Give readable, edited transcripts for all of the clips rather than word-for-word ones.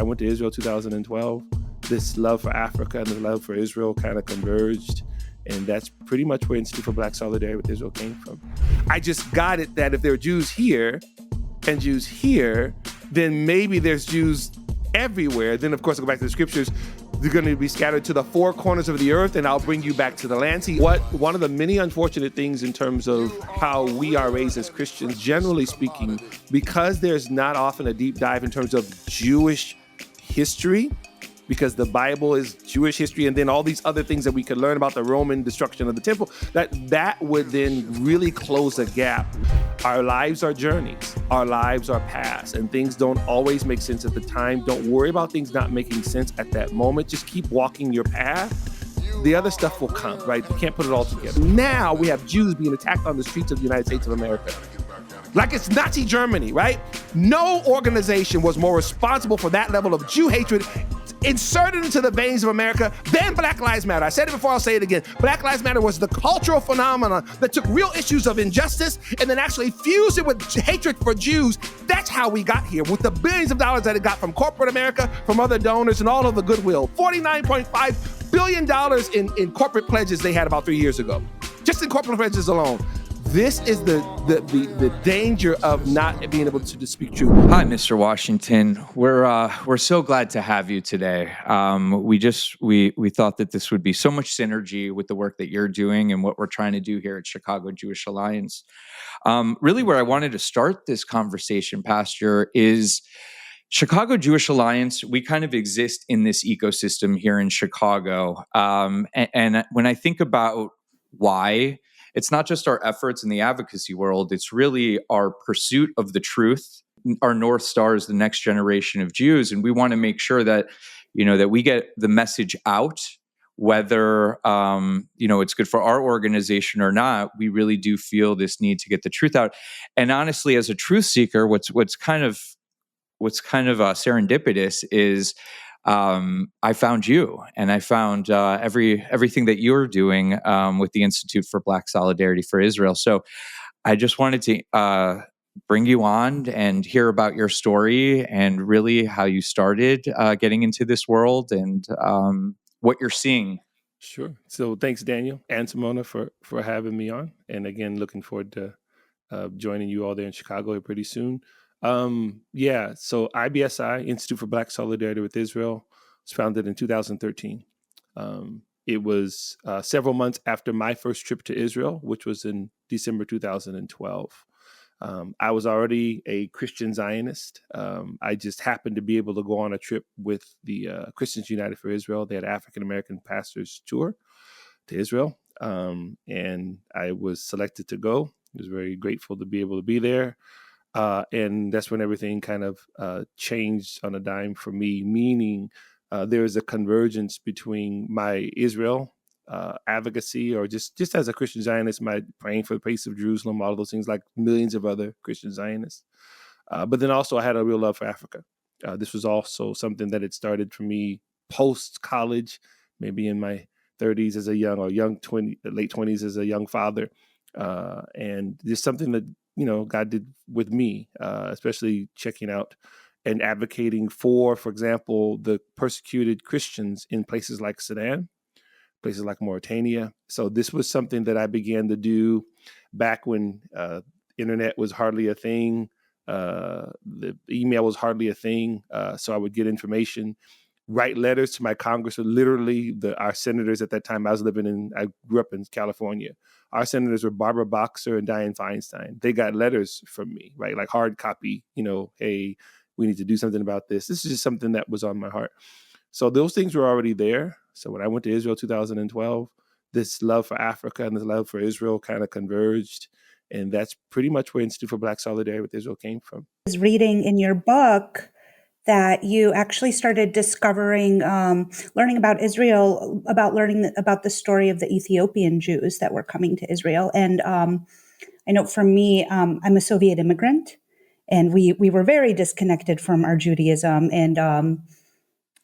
I went to Israel 2012, this love for Africa and the love for Israel kind of converged. And that's pretty much where Institute for Black Solidarity with Israel came from. I just got it that if there are Jews here and Jews here, then maybe there's Jews everywhere. Then, of course, I go back to the scriptures. They're going to be scattered to the four corners of the earth, and I'll bring you back to the land. See, one of the many unfortunate things in terms of how we are raised as Christians, generally speaking, because there's not often a deep dive in terms of Jewish history, because the Bible is Jewish history, and then all these other things that we could learn about the Roman destruction of the temple, that would then really close a gap. Our lives are journeys. Our lives are paths, and things don't always make sense at the time. Don't worry about things not making sense at that moment. Just keep walking your path. The other stuff will come, right? You can't put it all together. Now we have Jews being attacked on the streets of the United States of America. Like it's Nazi Germany, right? No organization was more responsible for that level of Jew hatred inserted into the veins of America than Black Lives Matter. I said it before, I'll say it again. Black Lives Matter was the cultural phenomenon that took real issues of injustice and then actually fused it with hatred for Jews. That's how we got here, with the billions of dollars that it got from corporate America, from other donors, and all of the goodwill. $49.5 billion in corporate pledges they had about 3 years ago. Just in corporate pledges alone. This is the danger of not being able to speak truth. Hi, Mr. Washington. We're so glad to have you today. We thought that this would be so much synergy with the work that you're doing and what we're trying to do here at Chicago Jewish Alliance. Really, where I wanted to start this conversation, Pastor, is Chicago Jewish Alliance. We kind of exist in this ecosystem here in Chicago, and when I think about why. It's not just our efforts in the advocacy world, it's really our pursuit of the truth. Our North Star is the next generation of Jews, and we want to make sure that, that we get the message out, whether, it's good for our organization or not. We really do feel this need to get the truth out. And honestly, as a truth seeker, what's kind of serendipitous is I found you, and I found everything that you're doing with the Institute for Black Solidarity for Israel. So I just wanted to bring you on and hear about your story and really how you started getting into this world and what you're seeing. Sure. So thanks, Daniel and Simona, for having me on. And again, looking forward to joining you all there in Chicago pretty soon. So IBSI, Institute for Black Solidarity with Israel, was founded in 2013. It was several months after my first trip to Israel, which was in December 2012. I was already a Christian Zionist. I just happened to be able to go on a trip with the Christians United for Israel. They had African-American pastors tour to Israel, and I was selected to go. I was very grateful to be able to be there. And that's when everything kind of changed on a dime for me, meaning there is a convergence between my Israel advocacy, or just as a Christian Zionist, my praying for the peace of Jerusalem, all of those things, like millions of other Christian Zionists. But then also I had a real love for Africa. This was also something that had started for me post-college, maybe in my 30s as a late 20s as a young father. And just something that God did with me, especially checking out and advocating for example, the persecuted Christians in places like Sudan, places like Mauritania. So this was something that I began to do back when internet was hardly a thing. The email was hardly a thing. So I would get information, write letters to my congressman. Literally, our senators at that time, I grew up in California. Our senators were Barbara Boxer and Dianne Feinstein. They got letters from me, right? Like hard copy, hey, we need to do something about this. This is just something that was on my heart. So those things were already there. So when I went to Israel 2012, this love for Africa and this love for Israel kind of converged. And that's pretty much where Institute for Black Solidarity with Israel came from. I was reading in your book that you actually started discovering, learning about Israel, learning about the story of the Ethiopian Jews that were coming to Israel. And I know for me, I'm a Soviet immigrant, and we were very disconnected from our Judaism. And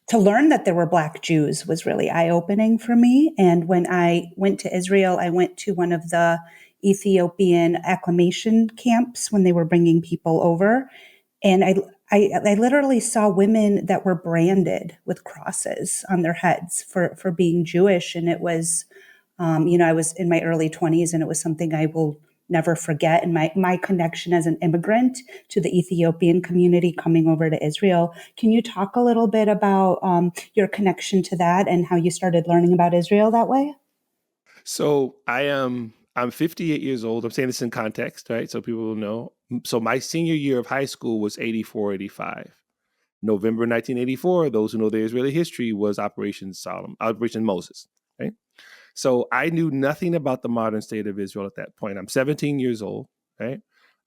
to learn that there were Black Jews was really eye-opening for me. And when I went to Israel, I went to one of the Ethiopian acclimation camps when they were bringing people over. And I literally saw women that were branded with crosses on their heads for being Jewish. And it was, I was in my early 20s, and it was something I will never forget. And my connection as an immigrant to the Ethiopian community coming over to Israel. Can you talk a little bit about your connection to that and how you started learning about Israel that way? So I'm 58 years old. I'm saying this in context, right? So people will know. So my senior year of high school was 84, 85. November 1984, those who know the Israeli history, was Operation Moses, right? So I knew nothing about the modern state of Israel at that point. I'm 17 years old, right?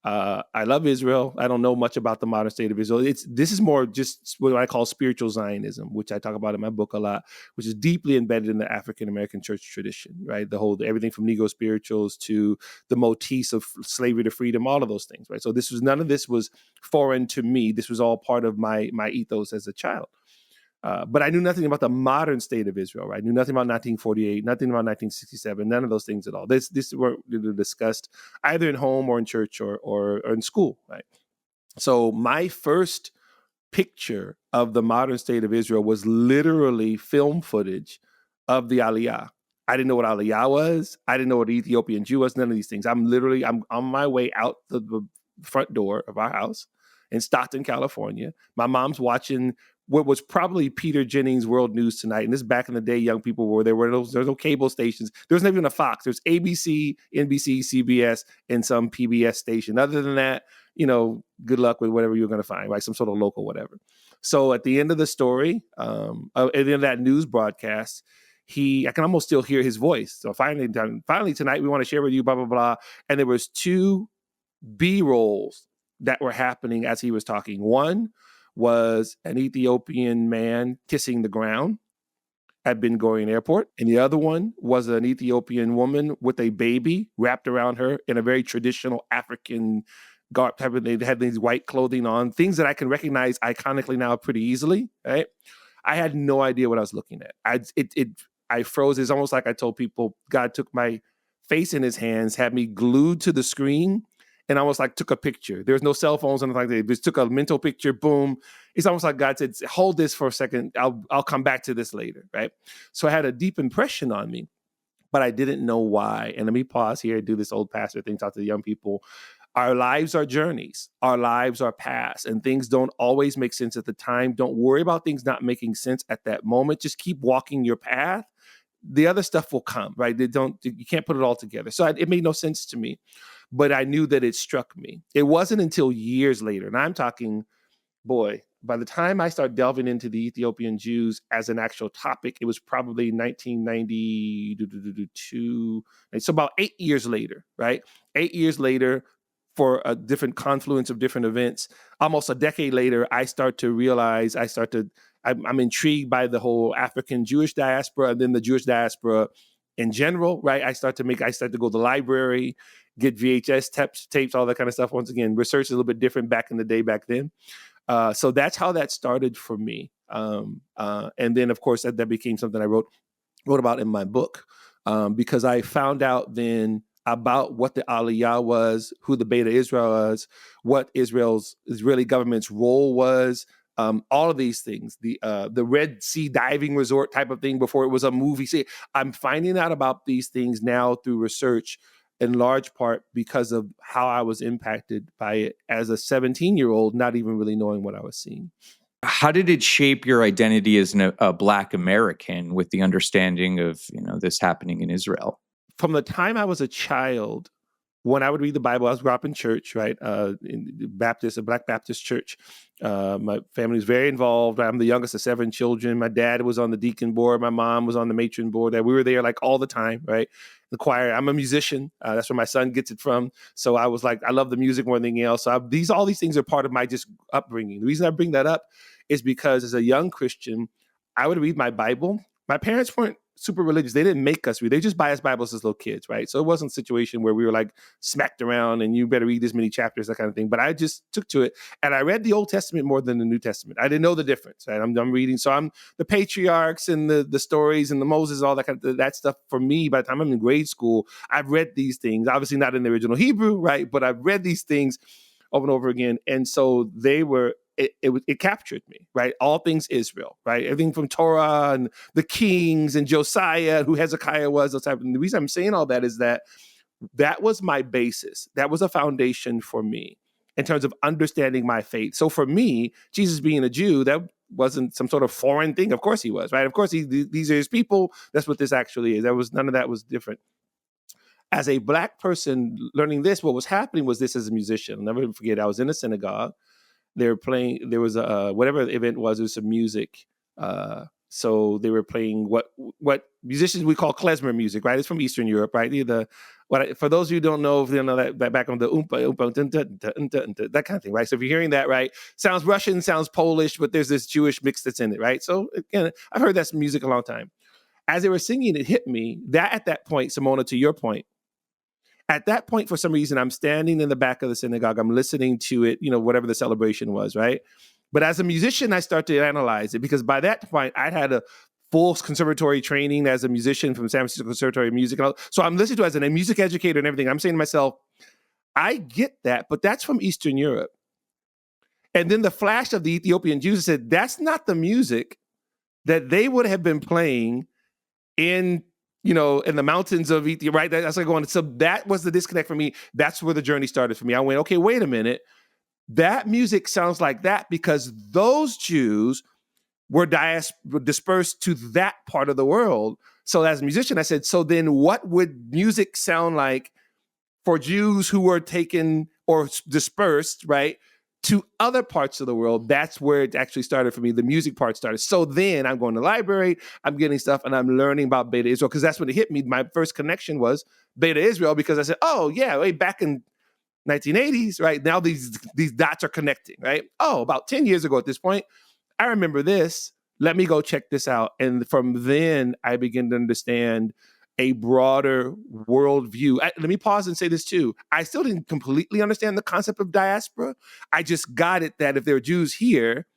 I love Israel. I don't know much about the modern state of Israel. This is more just what I call spiritual Zionism, which I talk about in my book a lot, which is deeply embedded in the African American church tradition, right? Everything from Negro spirituals to the motifs of slavery to freedom, all of those things, right? So none of this was foreign to me. This was all part of my ethos as a child. But I knew nothing about the modern state of Israel, right? I knew nothing about 1948, nothing about 1967, none of those things at all. This weren't discussed either in home or in church or in school, right? So my first picture of the modern state of Israel was literally film footage of the Aliyah. I didn't know what Aliyah was. I didn't know what Ethiopian Jew was, none of these things. I'm on my way out the front door of our house in Stockton, California. My mom's watching what was probably Peter Jennings' World News Tonight. And this is back in the day, young people were there. There was no cable stations. There was not even a Fox. There's ABC, NBC, CBS, and some PBS station. Other than that, good luck with whatever you're going to find, right? Some sort of local whatever. So at the end of the story, at the end of that news broadcast, I can almost still hear his voice. So finally tonight, we want to share with you, blah, blah, blah. And there was 2 B-rolls that were happening as he was talking. One was an Ethiopian man kissing the ground at Ben Gurion Airport. And the other one was an Ethiopian woman with a baby wrapped around her in a very traditional African garb type of thing. They had these white clothing on, things that I can recognize iconically now pretty easily, right? I had no idea what I was looking at. I froze. It's almost like I told people God took my face in his hands, had me glued to the screen, and almost like took a picture. There's no cell phones or anything like that. Just took a mental picture, boom. It's almost like God said, hold this for a second. I'll come back to this later, right? So it had a deep impression on me, but I didn't know why. And let me pause here and do this old pastor thing, talk to the young people. Our lives are journeys. Our lives are paths, and things don't always make sense at the time. Don't worry about things not making sense at that moment. Just keep walking your path. The other stuff will come, right? You can't put it all together. So it made no sense to me, but I knew that it struck me. It wasn't until years later, and I'm talking, boy, by the time I started delving into the Ethiopian Jews as an actual topic, it was probably 1992. So about 8 years later, right? 8 years later, for a different confluence of different events, almost a decade later, I start to realize, I'm intrigued by the whole African Jewish diaspora and then the Jewish diaspora in general, right? I start to go to the library, get VHS tapes, all that kind of stuff. Once again, research is a little bit different back in the day, back then. So that's how that started for me. And then, of course, that became something I wrote about in my book, because I found out then about what the Aliyah was, who the Beta Israel was, what Israeli government's role was, all of these things, the Red Sea diving resort type of thing before it was a movie. See, I'm finding out about these things now through research, in large part because of how I was impacted by it as a 17-year-old, not even really knowing what I was seeing. How did it shape your identity as a Black American with the understanding of this happening in Israel? From the time I was a child, when I would read the Bible, I was grew up in church, right? In a Black Baptist church. My family was very involved. I'm the youngest of 7 children. My dad was on the deacon board. My mom was on the matron board. We were there like all the time, right? The choir. I'm a musician. That's where my son gets it from. So I was like, I love the music more than anything else. So all these things are part of my just upbringing. The reason I bring that up is because as a young Christian, I would read my Bible. My parents weren't super religious. They didn't make us read. They just buy us Bibles as little kids, right? So it wasn't a situation where we were like smacked around and you better read this many chapters, that kind of thing. But I just took to it. And I read the Old Testament more than the New Testament. I didn't know the difference, right? I'm reading. So I'm the patriarchs and the stories and the Moses, all that kind of that stuff. For me, by the time I'm in grade school, I've read these things, obviously not in the original Hebrew, right? But I've read these things over and over again. And so they were it captured me, right? All things Israel, right? Everything from Torah and the kings and Josiah, who Hezekiah was, those type. And the reason I'm saying all that is that was my basis. That was a foundation for me in terms of understanding my faith. So for me, Jesus being a Jew, that wasn't some sort of foreign thing. Of course he was, right? Of course these are his people. That's what this actually is. None of that was different. As a Black person learning this, what was happening was this as a musician. I'll never forget, I was in a synagogue. They were playing, there was whatever the event was, there was some music. So they were playing what musicians we call klezmer music, right? It's from Eastern Europe, right? For those of you who don't know, if they don't know that back on the oompa, dun, dun, dun, dun, dun, that kind of thing, right? So if you're hearing that, right, sounds Russian, sounds Polish, but there's this Jewish mix that's in it, right? So again, I've heard that music a long time. As they were singing, it hit me that at that point, Simona, to your point, at that point, for some reason, I'm standing in the back of the synagogue. I'm listening to it, whatever the celebration was, right? But as a musician, I start to analyze it because by that point, I'd had a full conservatory training as a musician from San Francisco Conservatory of Music. So I'm listening to it as a music educator and everything. I'm saying to myself, I get that, but that's from Eastern Europe. And then the flash of the Ethiopian Jews said, that's not the music that they would have been playing in the mountains of Ethiopia, right? That's like going. So that was the disconnect for me. That's where the journey started for me. I went, okay, wait a minute. That music sounds like that because those Jews were dispersed to that part of the world. So as a musician, I said, so then what would music sound like for Jews who were taken or dispersed, right, to other parts of the world? That's where it actually started for me. The music part started. So then I'm going to the library, I'm getting stuff, and I'm learning about Beta Israel because that's when it hit me. My first connection was Beta Israel because I said, oh, yeah, way back in 1980s, right? Now these dots are connecting, right? Oh, about 10 years ago at this point, I remember this. Let me go check this out. And from then, I began to understand a broader worldview. Let me pause and say this too. I still didn't completely understand the concept of diaspora. I just got it that if there are Jews here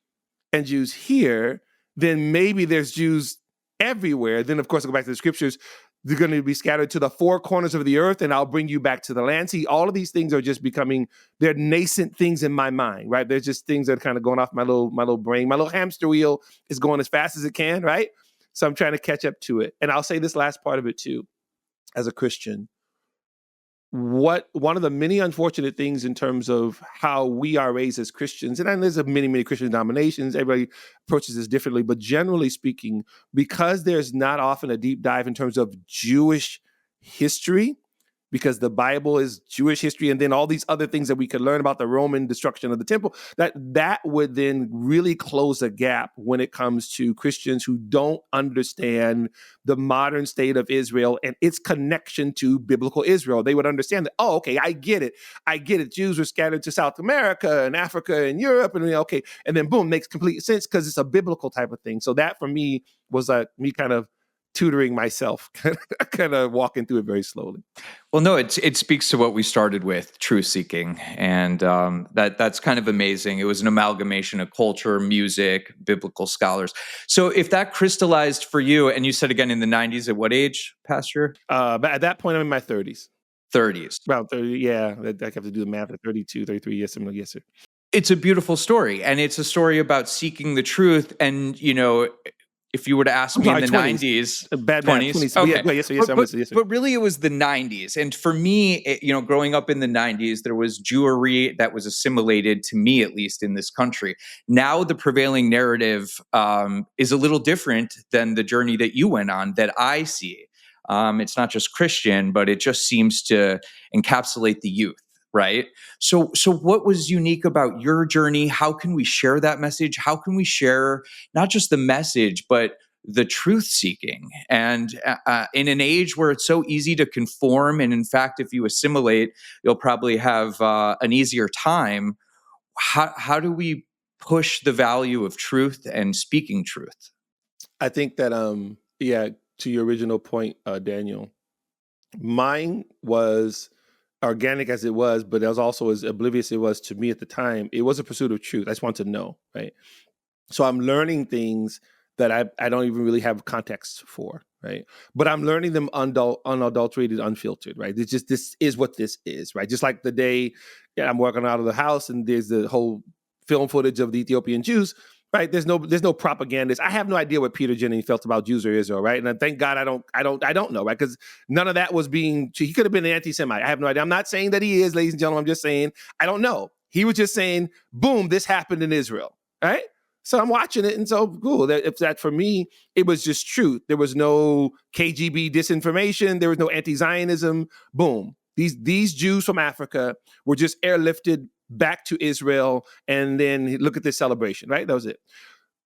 and Jews here, then maybe there's Jews everywhere. Then, of course, I go back to the scriptures. They're going to be scattered to the four corners of the earth, and I'll bring you back to the land. See, all of these things are just becoming, they're nascent things in my mind, right? They're just things that are kind of going off my little brain. My little hamster wheel is going as fast as it can, right? So I'm trying to catch up to it. And I'll say this last part of it too, as a Christian. One of the many unfortunate things in terms of how we are raised as Christians, and there's many Christian denominations, everybody approaches this differently, but generally speaking, because there's not often a deep dive in terms of Jewish history, because the Bible is Jewish history, and then all these other things that we could learn about the Roman destruction of the temple, that would then really close a gap when it comes to Christians who don't understand the modern state of Israel and its connection to biblical Israel. They would understand that, oh, okay, I get it. Jews were scattered to South America and Africa and Europe, and okay, and then boom, makes complete sense because it's a biblical type of thing. So that for me was me kind of tutoring myself, kind of walking through it very slowly. Well, no, it speaks to what we started with, truth seeking, and that's kind of amazing. It was an amalgamation of culture, music, biblical scholars. So if that crystallized for you, and you said again in the 90s, at what age, Pastor? But at that point, I'm in my 30s. 30s. About 30, yeah. I have to do the math at 32, 33, yes, yes, sir. It's a beautiful story, and it's a story about seeking the truth, and if you were to ask me in the 20s. 90s, Bad 20s, 20s. okay. Yeah, yes, sir. But really, it was the 90s. And for me, growing up in the 90s, there was Jewry that was assimilated, to me at least, in this country. Now, the prevailing narrative is a little different than the journey that you went on, that I see. It's not just Christian, but it just seems to encapsulate the youth. Right. So what was unique about your journey? How can we share that message? How can we share not just the message, but the truth seeking? And in an age where it's so easy to conform, and in fact, if you assimilate, you'll probably have an easier time. How do we push the value of truth and speaking truth? I think that, to your original point, Daniel, mine was organic as it was, but it was also as oblivious it was to me at the time. It was a pursuit of truth. I just want to know, right? So I'm learning things that I don't even really have context for, right? But I'm learning them unadulterated, unfiltered, right? It's just, this is what this is, right? Just like the day I'm walking out of the house and there's the whole film footage of the Ethiopian Jews, right? There's no propagandist. I have no idea what Peter Jennings felt about Jews or Israel, right? And thank God I don't know, right? Because none of that was he could have been an anti-Semite. I have no idea. I'm not saying that he is, ladies and gentlemen. I'm just saying I don't know. He was just saying, boom, this happened in Israel, right? So I'm watching it, and so cool. If that for me, it was just truth. There was no KGB disinformation. There was no anti-Zionism. Boom. These Jews from Africa were just airlifted back to Israel, and then look at this celebration, right? That was it.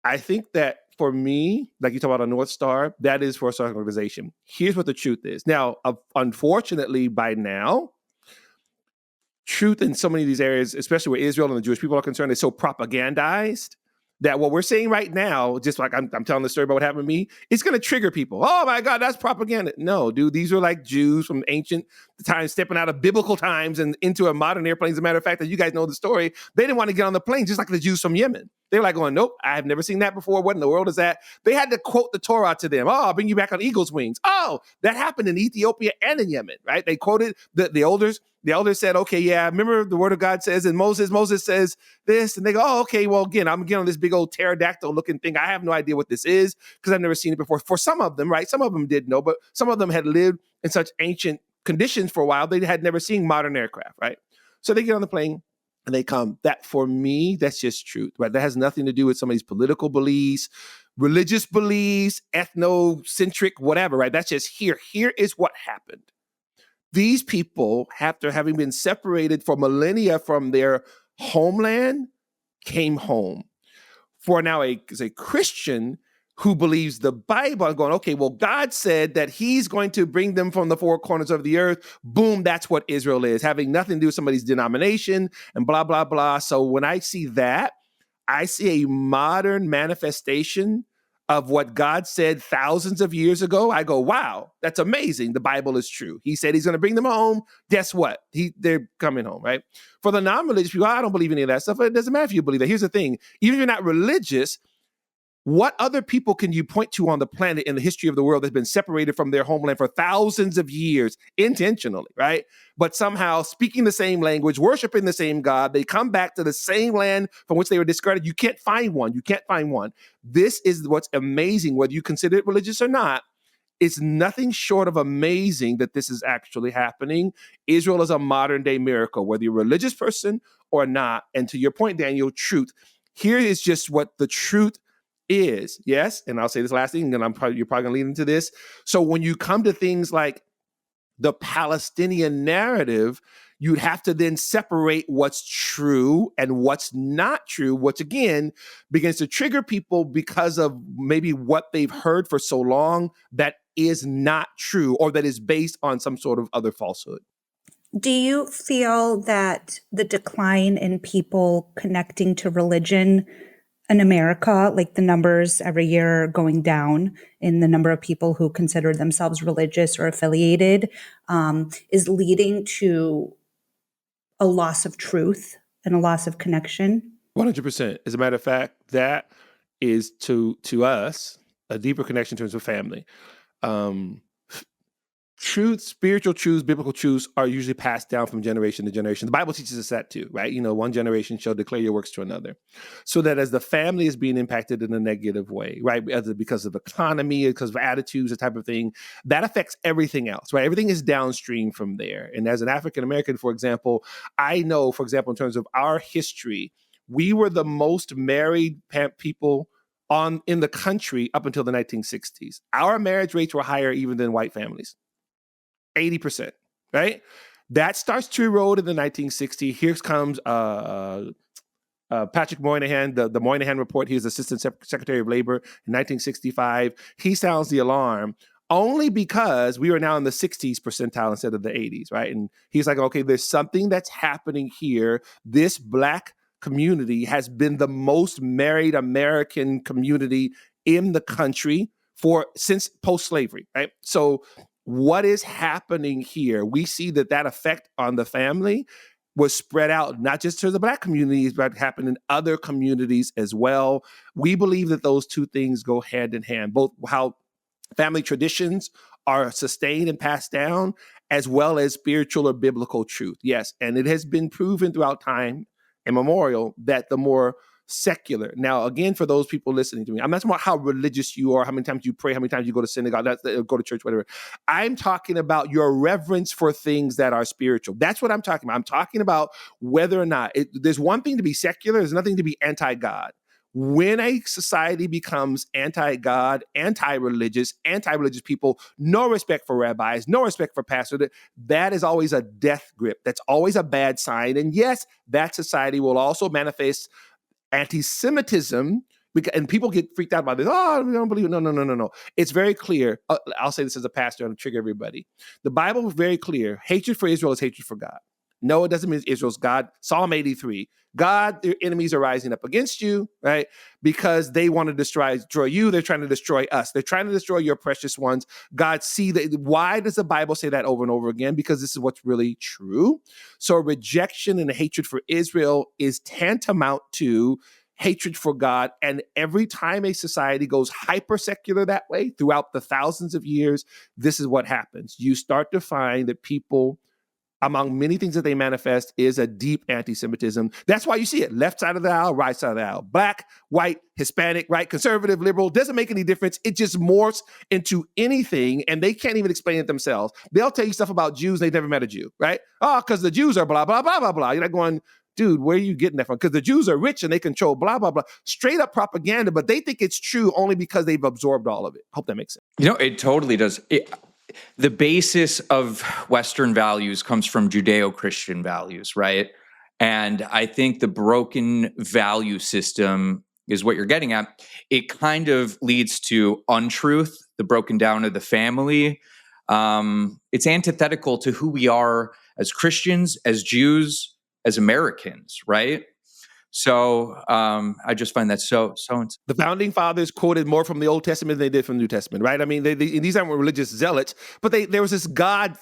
I think that for me, like you talk about a North Star, that is for a certain organization. Here's what the truth is. Now, unfortunately, by now, truth in so many of these areas, especially where Israel and the Jewish people are concerned, is so propagandized that what we're saying right now, just like I'm telling the story about what happened to me, it's going to trigger people. Oh my God, that's propaganda. No, dude, these are like Jews from ancient times stepping out of biblical times and into a modern airplane. As a matter of fact, that you guys know the story, they didn't want to get on the plane, just like the Jews from Yemen. They were like going, nope, I have never seen that before. What in the world is that? They had to quote the Torah to them. Oh, I'll bring you back on eagle's wings. Oh, that happened in Ethiopia and in Yemen, right? They quoted the elders. The elders said, okay, yeah, remember the word of God says, and Moses says this, and they go, oh, okay, well, again, I'm getting on this big old pterodactyl looking thing. I have no idea what this is because I've never seen it before. For some of them, right? Some of them did know, but some of them had lived in such ancient conditions for a while. They had never seen modern aircraft, right? So they get on the plane and they come. That for me, that's just truth, right? That has nothing to do with somebody's political beliefs, religious beliefs, ethnocentric, whatever, right? That's just here. Here is what happened. These people, after having been separated for millennia from their homeland, came home. For now, as a Christian who believes the Bible, I'm going, okay, well, God said that he's going to bring them from the four corners of the earth. Boom, that's what Israel is, having nothing to do with somebody's denomination and blah, blah, blah. So when I see that, I see a modern manifestation of what God said thousands of years ago. I go, wow, that's amazing. The Bible is true. He said he's going to bring them home. Guess what? They're coming home, right? For the non-religious people, I don't believe any of that stuff. It doesn't matter if you believe that. Here's the thing. Even if you're not religious, what other people can you point to on the planet in the history of the world that's been separated from their homeland for thousands of years intentionally, right? But somehow speaking the same language, worshiping the same God, they come back to the same land from which they were discarded. You can't find one. You can't find one. This is what's amazing, whether you consider it religious or not. It's nothing short of amazing that this is actually happening. Israel is a modern day miracle, whether you're a religious person or not. And to your point, Daniel, truth. Here is just what the truth is, yes, and I'll say this last thing, and you're probably gonna lead into this. So when you come to things like the Palestinian narrative, you'd have to then separate what's true and what's not true, which again begins to trigger people because of maybe what they've heard for so long that is not true or that is based on some sort of other falsehood. Do you feel that the decline in people connecting to religion in America, like the numbers every year are going down in the number of people who consider themselves religious or affiliated, is leading to a loss of truth and a loss of connection? 100%. As a matter of fact, that is to us a deeper connection in terms of family. Truth, spiritual truths, biblical truths are usually passed down from generation to generation. The Bible teaches us that too, right? One generation shall declare your works to another. So that as the family is being impacted in a negative way, right? Either because of economy, because of attitudes, the type of thing, that affects everything else, right? Everything is downstream from there. And as an African-American, for example, I know, for example, in terms of our history, we were the most married people in the country up until the 1960s. Our marriage rates were higher even than white families. 80%, right? That starts to erode in the 1960s. Here comes Patrick Moynihan, the Moynihan Report. He was Assistant Secretary of Labor in 1965. He sounds the alarm only because we are now in the 60s percentile instead of the 80s, right? And he's like, okay, there's something that's happening here. This Black community has been the most married American community in the country since post-slavery, right? So what is happening here? We see that effect on the family was spread out, not just to the Black communities, but happened in other communities as well. We believe that those two things go hand in hand, both how family traditions are sustained and passed down, as well as spiritual or biblical truth. Yes, and it has been proven throughout time and memorial, that the more secular. Now, again, for those people listening to me, I'm not talking about how religious you are, how many times you pray, how many times you go to synagogue, go to church, whatever. I'm talking about your reverence for things that are spiritual. That's what I'm talking about. I'm talking about whether or not there's one thing to be secular, there's nothing to be anti-God. When a society becomes anti-God, anti-religious people, no respect for rabbis, no respect for pastors, that is always a death grip. That's always a bad sign. And yes, that society will also manifest anti-Semitism, and people get freaked out about this. Oh, we don't believe it. No. It's very clear. I'll say this as a pastor and trigger everybody. The Bible is very clear. Hatred for Israel is hatred for God. No, it doesn't mean Israel's God. Psalm 83. God, their enemies are rising up against you, right? Because they want to destroy you. They're trying to destroy us. They're trying to destroy your precious ones. God, see that. Why does the Bible say that over and over again? Because this is what's really true. So rejection and hatred for Israel is tantamount to hatred for God. And every time a society goes hyper-secular that way throughout the thousands of years, this is what happens. You start to find that people, among many things that they manifest, is a deep anti-Semitism. That's why you see it. Left side of the aisle, right side of the aisle. Black, white, Hispanic, right? Conservative, liberal. Doesn't make any difference. It just morphs into anything, and they can't even explain it themselves. They'll tell you stuff about Jews. They've never met a Jew, right? Oh, because the Jews are blah, blah, blah, blah, blah. You're not going, dude, where are you getting that from? Because the Jews are rich and they control blah, blah, blah. Straight up propaganda, but they think it's true only because they've absorbed all of it. Hope that makes sense. You know, it totally does. The basis of Western values comes from Judeo-Christian values, right? And I think the broken value system is what you're getting at. It kind of leads to untruth, the broken down of the family. It's antithetical to who we are as Christians, as Jews, as Americans, right? So I just find that so. The founding fathers quoted more from the Old Testament than they did from the New Testament, right? I mean, these aren't religious zealots, but there was this God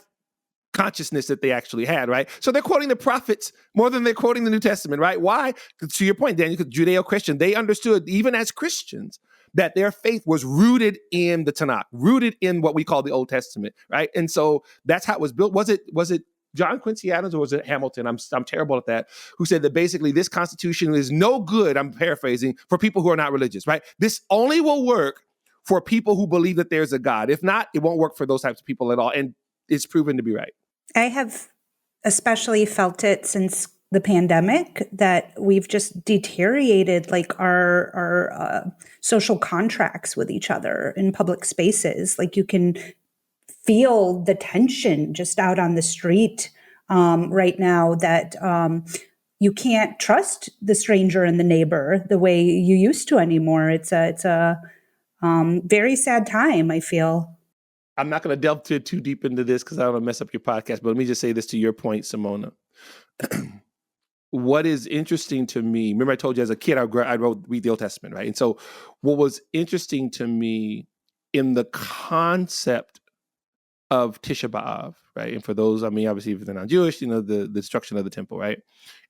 consciousness that they actually had, right? So they're quoting the prophets more than they're quoting the New Testament, right? Why? To your point, Daniel, Judeo-Christian, they understood, even as Christians, that their faith was rooted in the Tanakh, rooted in what we call the Old Testament, right? And so that's how it was built. Was it John Quincy Adams or was it Hamilton? I'm terrible at that. Who said that basically this Constitution is no good, I'm paraphrasing, for people who are not religious, right? This only will work for people who believe that there's a God. If not, it won't work for those types of people at all. And it's proven to be right. I have especially felt it since the pandemic that we've just deteriorated like our social contracts with each other in public spaces. Like you can feel the tension just out on the street right now that you can't trust the stranger and the neighbor the way you used to anymore. It's a very sad time, I feel. I'm not going to delve too deep into this because I don't want to mess up your podcast, but let me just say this to your point, Simona. What is interesting to me, remember I told you as a kid, I'd read the Old Testament, right? And so what was interesting to me in the concept of Tisha B'Av, right? And for those, I mean, obviously, if they're not Jewish, you know, the destruction of the temple, right?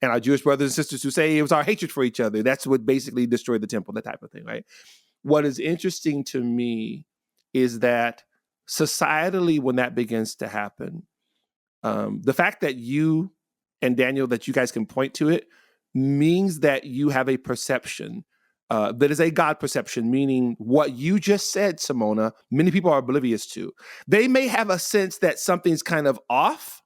And our Jewish brothers and sisters who say it was our hatred for each other. That's what basically destroyed the temple, that type of thing, right? What is interesting to me is that societally, when that begins to happen, the fact that you and Daniel, that you guys can point to it, means that you have a perception that is a God perception, meaning what you just said, Simona, many people are oblivious to. They may have a sense that something's kind of off,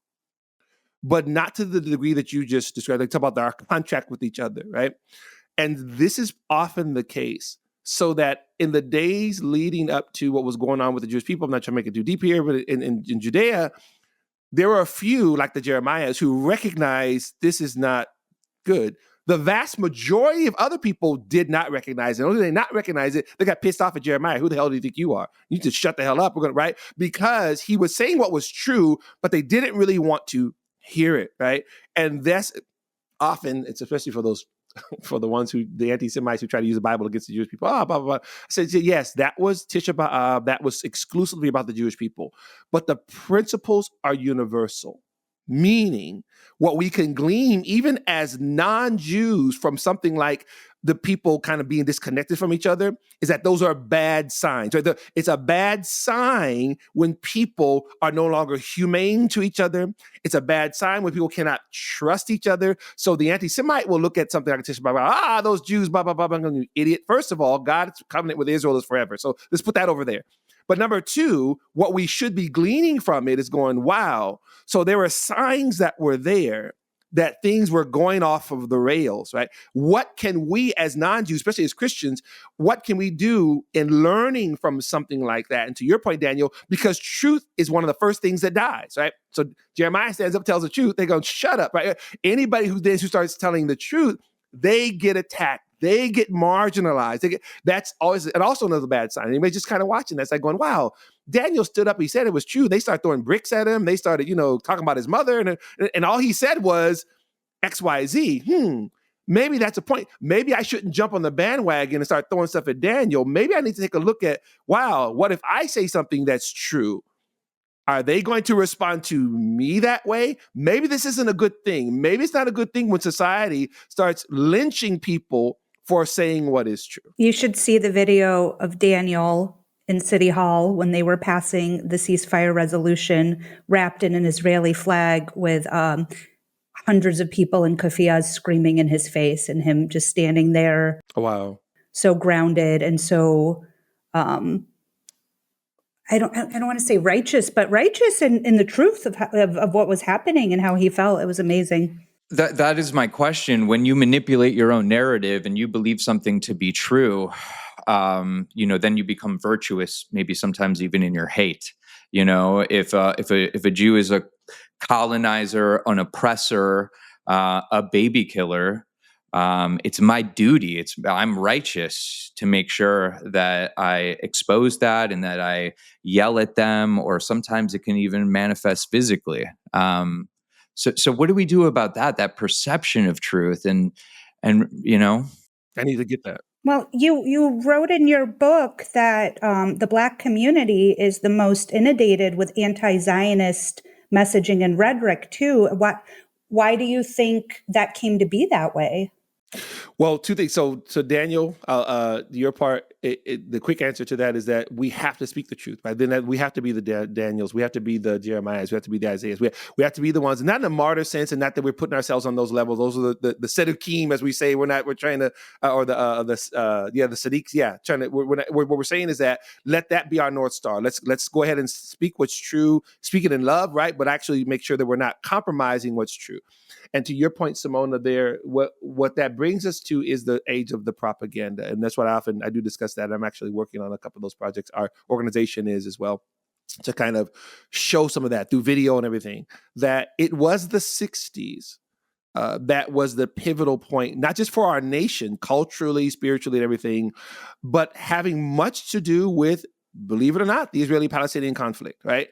but not to the degree that you just described. Like, talk about our contract with each other, right? And this is often the case. So that in the days leading up to what was going on with the Jewish people, I'm not trying to make it too deep here, but in Judea, there were a few, like the Jeremiahs, who recognized this is not good. The vast majority of other people did not recognize it. Only they not recognize it, they got pissed off at Jeremiah. Who the hell do you think you are? You need to shut the hell up. We're gonna, right? Because he was saying what was true, but they didn't really want to hear it, right? And that's often, it's especially for those, for the ones who, the anti-Semites who try to use the Bible against the Jewish people, blah, blah, blah. I said, yes, that was Tisha B'Av. That was exclusively about the Jewish people. But the principles are universal, meaning what we can glean even as non-Jews from something like the people kind of being disconnected from each other is that those are bad signs. Right? It's a bad sign when people are no longer humane to each other. It's a bad sign when people cannot trust each other. So the anti-Semite will look at something like this, those Jews, blah, blah, blah, blah, you idiot. First of all, God's covenant with Israel is forever. So let's put that over there. But number two, what we should be gleaning from it is going, wow. So there were signs that were there that things were going off of the rails, right? What can we as non-Jews, especially as Christians, what can we do in learning from something like that? And to your point, Daniel, because truth is one of the first things that dies, right? So Jeremiah stands up, tells the truth. They go, shut up, right? Anybody who starts telling the truth, they get attacked. They get marginalized. That's always, and also another bad sign. Anybody just kind of watching that's like going, wow, Daniel stood up. He said it was true. They started throwing bricks at him. They started, talking about his mother. And all he said was X, Y, Z. Maybe that's a point. Maybe I shouldn't jump on the bandwagon and start throwing stuff at Daniel. Maybe I need to take a look at, wow, what if I say something that's true? Are they going to respond to me that way? Maybe this isn't a good thing. Maybe it's not a good thing when society starts lynching people for saying what is true. You should see the video of Daniel in City Hall when they were passing the ceasefire resolution wrapped in an Israeli flag with hundreds of people in keffiyehs screaming in his face and him just standing there. Wow. So grounded and so, I don't want to say righteous, but righteous in the truth of what was happening and how he felt. It was amazing. That is my question. When you manipulate your own narrative and you believe something to be true, then you become virtuous, maybe sometimes even in your hate. If a Jew is a colonizer, an oppressor, a baby killer, it's my duty. I'm righteous to make sure that I expose that and that I yell at them, or sometimes it can even manifest physically. So what do we do about that perception of truth? And I need to get that. Well, you wrote in your book that the Black community is the most inundated with anti-Zionist messaging and rhetoric too. Why do you think that came to be that way? Well, two things. So Daniel, your part, the quick answer to that is that we have to speak the truth, right? Then we have to be the Daniels, we have to be the Jeremiahs, we have to be the Isaiahs, we have to be the ones, not in a martyr sense, and not that we're putting ourselves on those levels. Those are the Sedukim, as we say. We're trying to, or the Sadiqs. Yeah, trying to. What we're saying is that let that be our North Star. Let's go ahead and speak what's true, speak it in love, right? But actually make sure that we're not compromising what's true. And to your point, Simona, there, what that brings us to is the age of the propaganda. And that's what I do discuss that. I'm actually working on a couple of those projects. Our organization is as well, to kind of show some of that through video and everything, that it was the 60s that was the pivotal point, not just for our nation, culturally, spiritually, and everything, but having much to do with, believe it or not, the Israeli-Palestinian conflict, right?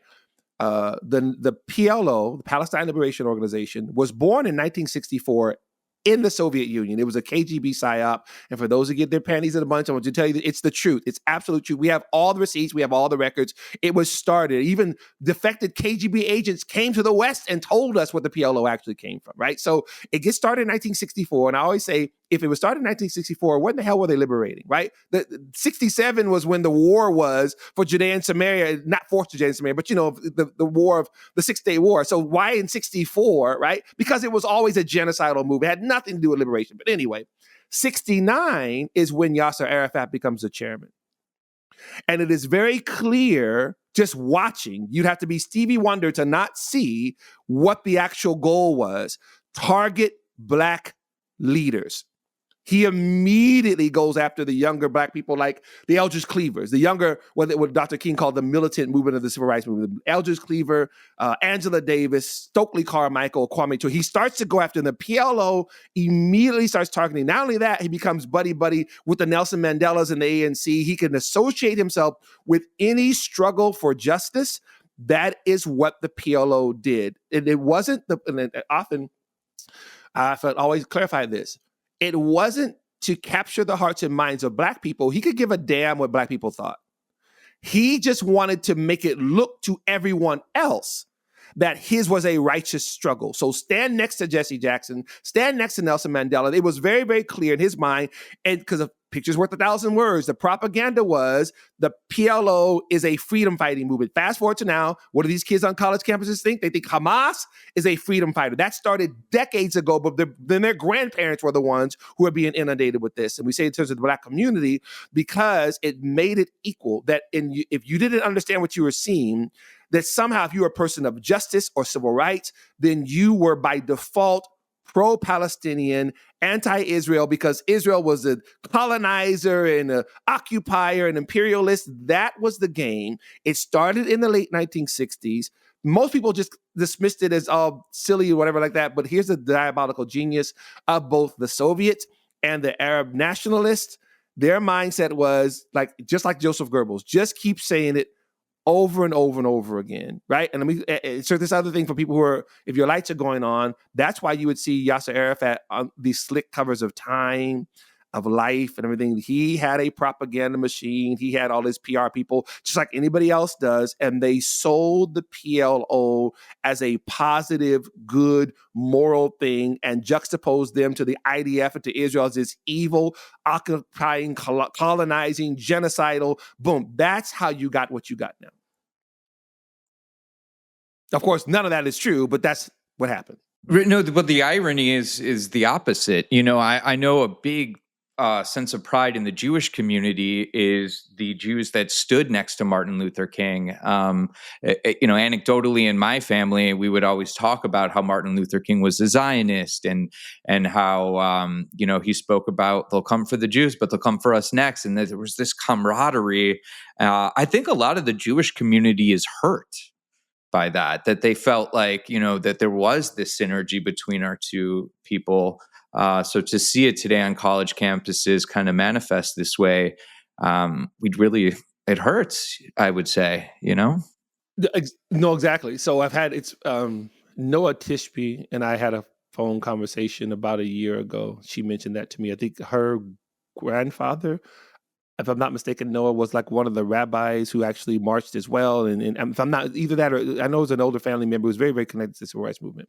The PLO, the Palestine Liberation Organization, was born in 1964 in the Soviet Union. It was a KGB psyop. And for those who get their panties in a bunch, I want to tell you that it's the truth. It's absolute truth. We have all the receipts. We have all the records. It was started. Even defected KGB agents came to the West and told us what the PLO actually came from, right? So it gets started in 1964. And I always say, if it was started in 1964, when the hell were they liberating, right? The 67 was when the war was for Judea and Samaria, not for Judea and Samaria, but the war of the 6-Day War. So why in 64, right? Because it was always a genocidal move. It had nothing to do with liberation. But anyway, 69 is when Yasser Arafat becomes the chairman. And it is very clear, just watching, you'd have to be Stevie Wonder to not see what the actual goal was. Target Black leaders. He immediately goes after the younger Black people, like the Eldridge Cleavers, the younger, what Dr. King called the militant movement of the Civil Rights Movement, Eldridge Cleaver, Angela Davis, Stokely Carmichael, Kwame Ture. He starts to go after them. The PLO immediately starts targeting. Not only that, he becomes buddy-buddy with the Nelson Mandelas and the ANC. He can associate himself with any struggle for justice. That is what the PLO did. And it wasn't, often, I always clarify this, it wasn't to capture the hearts and minds of Black people. He could give a damn what Black people thought. He just wanted to make it look to everyone else that his was a righteous struggle. So stand next to Jesse Jackson, stand next to Nelson Mandela. It was very, very clear in his mind, and because of pictures worth 1,000 words, the propaganda was the PLO is a freedom fighting movement. Fast forward to now, what do these kids on college campuses think? They think Hamas is a freedom fighter. That started decades ago, but then their grandparents were the ones who are being inundated with this. And we say in terms of the Black community, because it made it equal, that if you didn't understand what you were seeing, that somehow if you were a person of justice or civil rights, then you were by default pro-Palestinian, anti-Israel, because Israel was a colonizer and an occupier and imperialist. That was the game. It started in the late 1960s. Most people just dismissed it as all silly or whatever like that. But here's the diabolical genius of both the Soviets and the Arab nationalists. Their mindset was like, just like Joseph Goebbels, just keep saying it over and over and over again, right? And let me insert this other thing for people who are, if your lights are going on, that's why you would see Yasser Arafat on these slick covers of Time, of Life and everything. He had a propaganda machine. He had all his PR people, just like anybody else does. And they sold the PLO as a positive, good, moral thing and juxtaposed them to the IDF and to Israel as this evil, occupying, colonizing, genocidal. Boom. That's how you got what you got now. Of course, none of that is true, but that's what happened. No, but the irony is the opposite. You know, I know a big sense of pride in the Jewish community is the Jews that stood next to Martin Luther King. You know, anecdotally in my family, we would always talk about how Martin Luther King was a Zionist and how, you know, he spoke about they'll come for the Jews, but they'll come for us next. And there was this camaraderie. I think a lot of the Jewish community is hurt by that they felt like, you know, that there was this synergy between our two people. So to see it today on college campuses kind of manifest this way, it hurts, I would say, you know? No, exactly. So I've had, Noah Tishby and I had a phone conversation about a year ago. She mentioned that to me. I think her grandfather, if I'm not mistaken, Noah was like one of the rabbis who actually marched as well. And if I'm not either that, or I know it was an older family member who was very, very connected to the civil rights movement.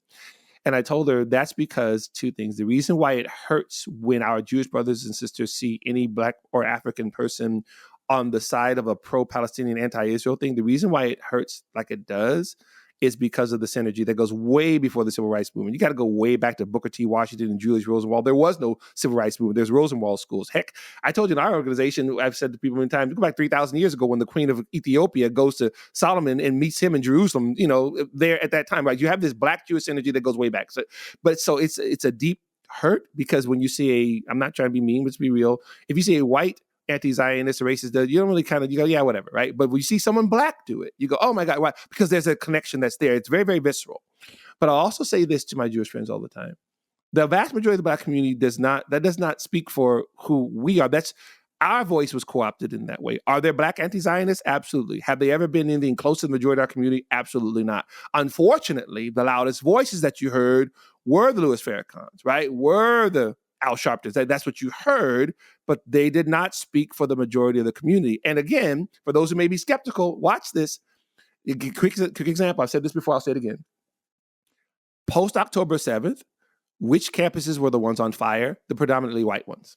And I told her that's because two things. The reason why it hurts when our Jewish brothers and sisters see any Black or African person on the side of a pro-Palestinian, anti-Israel thing, the reason why it hurts like it does is because of the synergy that goes way before the civil rights movement. You got to go way back to Booker T. Washington and Julius Rosenwald. There was no civil rights movement. There's Rosenwald schools. Heck, I told you in our organization, I've said to people many times, go back 3,000 years ago when the Queen of Ethiopia goes to Solomon and meets him in Jerusalem, you know, there at that time, right? You have this Black Jewish energy that goes way back. So it's a deep hurt because when you see I'm not trying to be mean, but to be real, if you see a white anti-Zionist or racist, you don't really you go, yeah, whatever, right? But when you see someone Black do it, you go, oh my God, why? Because there's a connection that's there. It's very, very visceral. But I'll also say this to my Jewish friends all the time. The vast majority of the Black community does not speak for who we are. That's our voice was co-opted in that way. Are there Black anti-Zionists? Absolutely. Have they ever been anything close to the majority of our community? Absolutely not. Unfortunately, the loudest voices that you heard were the Louis Farrakhans, right? Were the Al Sharptons. That's what you heard, but they did not speak for the majority of the community. And again, for those who may be skeptical, watch this. Quick example. I've said this before. I'll say it again. Post October 7th, which campuses were the ones on fire? The predominantly white ones.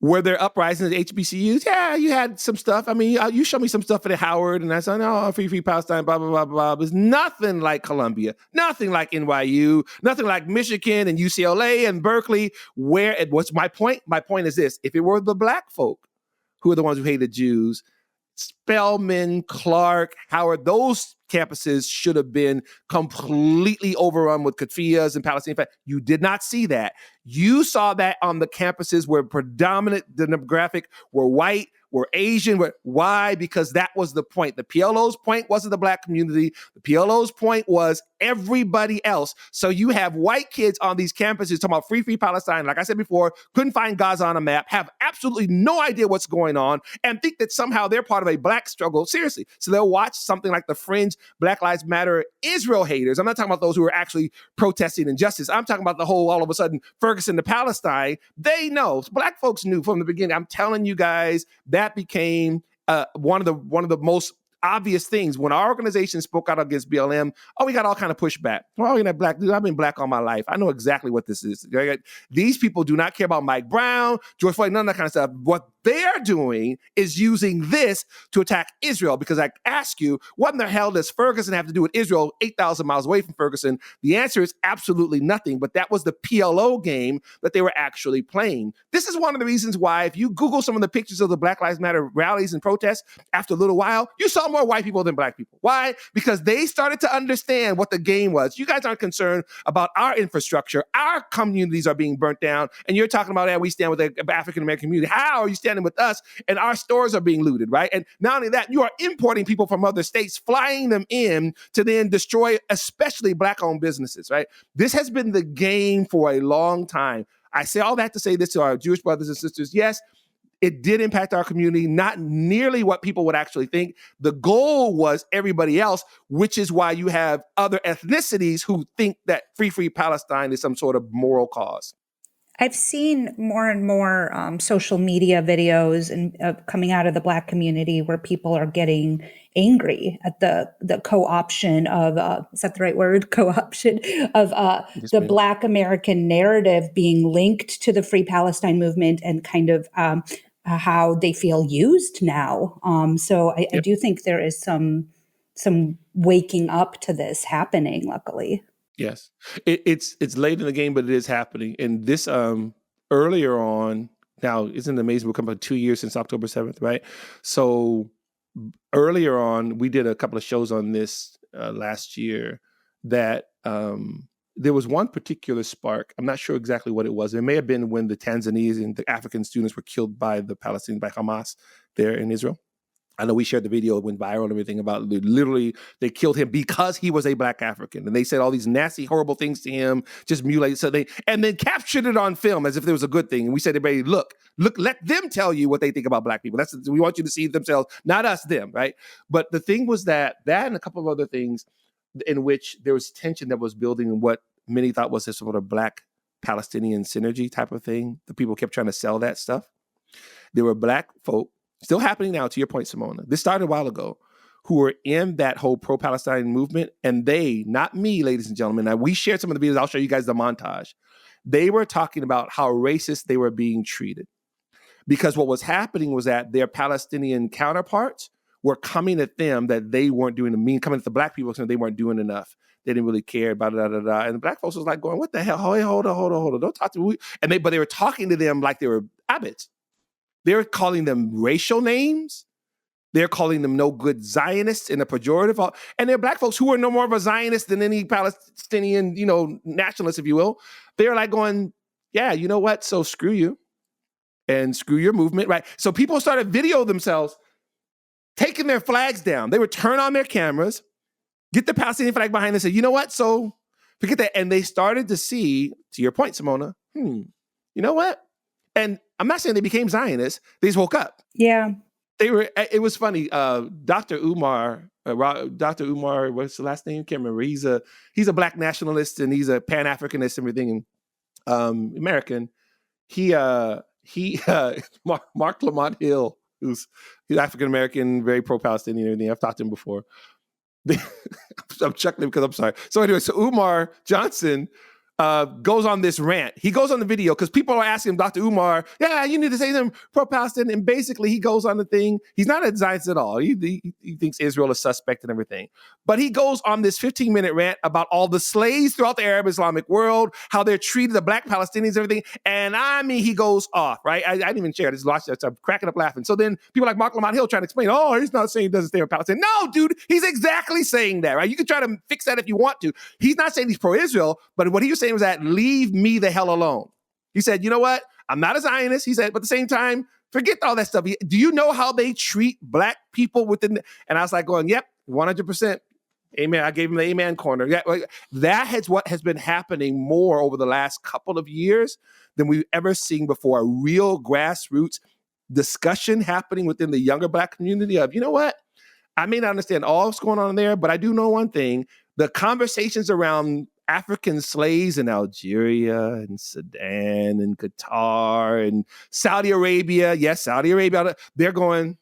Were there uprisings at HBCUs? Yeah, you had some stuff. I mean, you showed me some stuff at Howard, and I said, no, free Palestine, blah, blah, blah, blah. It's nothing like Columbia, nothing like NYU, nothing like Michigan and UCLA and Berkeley. What's my point? My point is this. If it were the Black folk who are the ones who hated Jews, Spelman, Clark, Howard, those campuses should have been completely overrun with Kafiyas and Palestinian. You did not see that. You saw that on the campuses where predominant demographic were white, were Asian. Why? Because that was the point. The PLO's point wasn't the Black community. The PLO's point was everybody else. So you have white kids on these campuses talking about free Palestine. Like I said before, couldn't find Gaza on a map, have absolutely no idea what's going on, and think that somehow they're part of a Black struggle. Seriously. So they'll watch something like the fringe Black Lives Matter Israel haters. I'm not talking about those who are actually protesting injustice. I'm talking about the whole, all of a sudden, Ferguson to Palestine. They know. Black folks knew from the beginning. I'm telling you guys, that became one of the most obvious things. When our organization spoke out against BLM, we got all kind of pushback. Oh, you're not black. Dude, I've been black all my life. I know exactly what this is. These people do not care about Mike Brown, George Floyd, none of that kind of stuff. What they're doing is using this to attack Israel, because I ask you, what in the hell does Ferguson have to do with Israel 8,000 miles away from Ferguson? The answer is absolutely nothing, but that was the PLO game that they were actually playing. This is one of the reasons why, if you Google some of the pictures of the Black Lives Matter rallies and protests, after a little while, you saw more white people than black people. Why? Because they started to understand what the game was. You guys aren't concerned about our infrastructure. Our communities are being burnt down, and you're talking about, we stand with the African-American community. How are you standing with us? And our stores are being looted, right? And not only that, you are importing people from other states, flying them in to then destroy especially black-owned businesses, right? This has been the game for a long time. I say all that to say this to our Jewish brothers and sisters. Yes, it did impact our community, not nearly what people would actually think. The goal was everybody else, which is why you have other ethnicities who think that free Palestine is some sort of moral cause. I've seen more and more social media videos and coming out of the Black community where people are getting angry at the co-option of, is that the right word? Co-option of the Black American narrative being linked to the Free Palestine movement, and kind of how they feel used now. So I do think there is some waking up to this happening, luckily. Yes, it's late in the game, but it is happening. And this earlier on, now isn't it amazing? We're coming up 2 years since October 7th, right? So earlier on, we did a couple of shows on this last year. That there was one particular spark. I'm not sure exactly what it was. It may have been when the Tanzanians and the African students were killed by the Palestinians, by Hamas there in Israel. I know we shared the video, it went viral and everything, about literally they killed him because he was a Black African. And they said all these nasty, horrible things to him, just mutilated. And then captured it on film as if there was a good thing. And we said, everybody, look, let them tell you what they think about Black people. We want you to see themselves, not us, them, right? But the thing was that and a couple of other things in which there was tension that was building in what many thought was this sort of Black Palestinian synergy type of thing. The people kept trying to sell that stuff. There were Black folk, still happening now, to your point, Simona. This started a while ago, who were in that whole pro-Palestine movement. And they, not me, ladies and gentlemen, now we shared some of the videos. I'll show you guys the montage. They were talking about how racist they were being treated. Because what was happening was that their Palestinian counterparts were coming at them that they weren't doing, coming at the Black people saying they weren't doing enough. They didn't really care about it, And the Black folks was like going, what the hell? Hey, hold on. Don't talk to me. But they were talking to them like they were abbots. They're calling them racial names. They're calling them no good Zionists in a pejorative. And they're Black folks who are no more of a Zionist than any Palestinian, nationalist, if you will. They're like going, yeah, you know what? So screw you and screw your movement, right? So people started video themselves taking their flags down. They would turn on their cameras, get the Palestinian flag behind them and say, you know what? So forget that. And they started to see, to your point, Simona, you know what? And I'm not saying they became Zionists. They just woke up. Yeah. It was funny. Dr. Umar, what's the last name? Can't remember. He's a Black nationalist and he's a Pan-Africanist and everything, and American. Mark Lamont Hill, he's African-American, very pro-Palestinian and everything. I've talked to him before. I'm chuckling because I'm sorry. So anyway, so Umar Johnson goes on this rant. He goes on the video because people are asking him, Dr. Umar, yeah, you need to say something pro-Palestine. And basically he goes on the thing. He's not a Zionist at all. He thinks Israel is suspect and everything. But he goes on this 15-minute rant about all the slaves throughout the Arab Islamic world, how they're treated, the Black Palestinians, everything. And he goes off, right? I didn't even share it. I just watched it. So I'm cracking up laughing. So then people like Mark Lamont Hill trying to explain, he's not saying he doesn't stay with Palestine. No, dude, he's exactly saying that, right? You can try to fix that if you want to. He's not saying he's pro-Israel, but what he was saying was that leave me the hell alone. He said, you know what? I'm not a Zionist. He said, but at the same time, forget all that stuff. Do you know how they treat Black people within? And I was like going, yep, 100%. Amen. I gave him the amen corner. That is what has been happening more over the last couple of years than we've ever seen before. A real grassroots discussion happening within the younger Black community of, you know what? I may not understand all that's going on there, but I do know one thing. The conversations around African slaves in Algeria and Sudan and Qatar and Saudi Arabia. Yes, Saudi Arabia. They're going,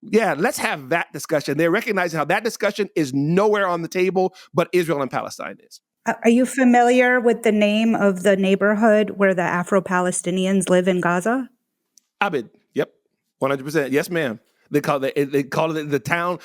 Yeah, let's have that discussion. They're recognizing how that discussion is nowhere on the table, but Israel and Palestine is. Are you familiar with the name of the neighborhood where the Afro-Palestinians live in Gaza? Abid. Yep. 100%. Yes, ma'am. They call it the town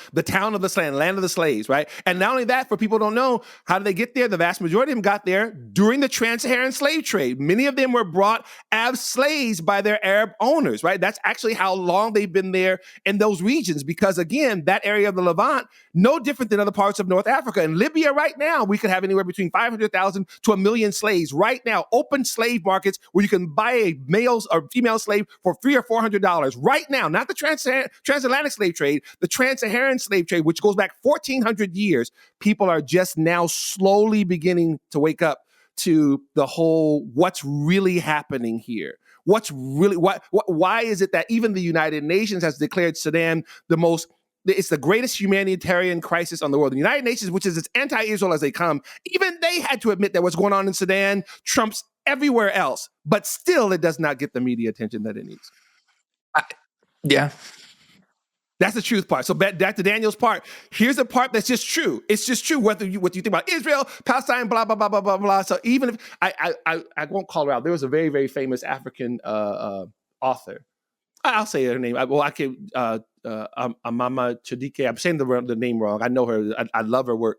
of the land of the slaves, right? And not only that, for people who don't know, how did they get there? The vast majority of them got there during the trans-Saharan slave trade. Many of them were brought as slaves by their Arab owners, right? That's actually how long they've been there in those regions, because again, that area of the Levant, no different than other parts of North Africa. In Libya right now, we could have anywhere between 500,000 to 1 million slaves right now, open slave markets where you can buy a male or female slave for $300 or $400 right now, not the transatlantic slave trade, the trans-Saharan slave trade, which goes back 1,400 years. People are just now slowly beginning to wake up to the whole what's really happening here. Why is it that even the United Nations has declared Sudan it's the greatest humanitarian crisis on the world? The United Nations, which is as anti-Israel as they come, even they had to admit that what's going on in Sudan trumps everywhere else, but still it does not get the media attention that it needs. Yeah. That's the truth part. So back to Daniel's part. Here's the part that's just true. It's just true what you think about Israel, Palestine, blah, blah, blah, blah, blah, blah. So even if I won't call her out. There was a very, very famous African author. I'll say her name. Amama Chadike. I'm saying the name wrong. I know her. I love her work.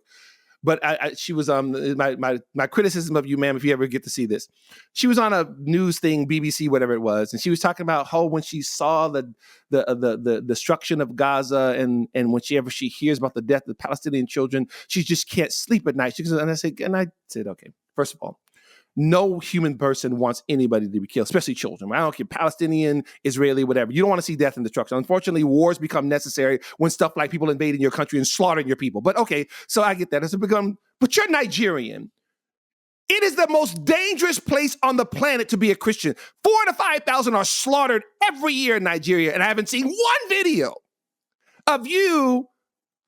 But she was my criticism of you, ma'am, if you ever get to see this. She was on a news thing, BBC, whatever it was, and she was talking about how when she saw the destruction of Gaza and whenever she hears about the death of Palestinian children, she just can't sleep at night. I said, okay, first of all, no human person wants anybody to be killed, especially children. I don't care, Palestinian, Israeli, whatever. You don't want to see death and destruction. Unfortunately, wars become necessary when stuff like people invading your country and slaughtering your people. But okay, so I get that. But you're Nigerian. It is the most dangerous place on the planet to be a Christian. 4,000 to 5,000 are slaughtered every year in Nigeria, and I haven't seen one video of you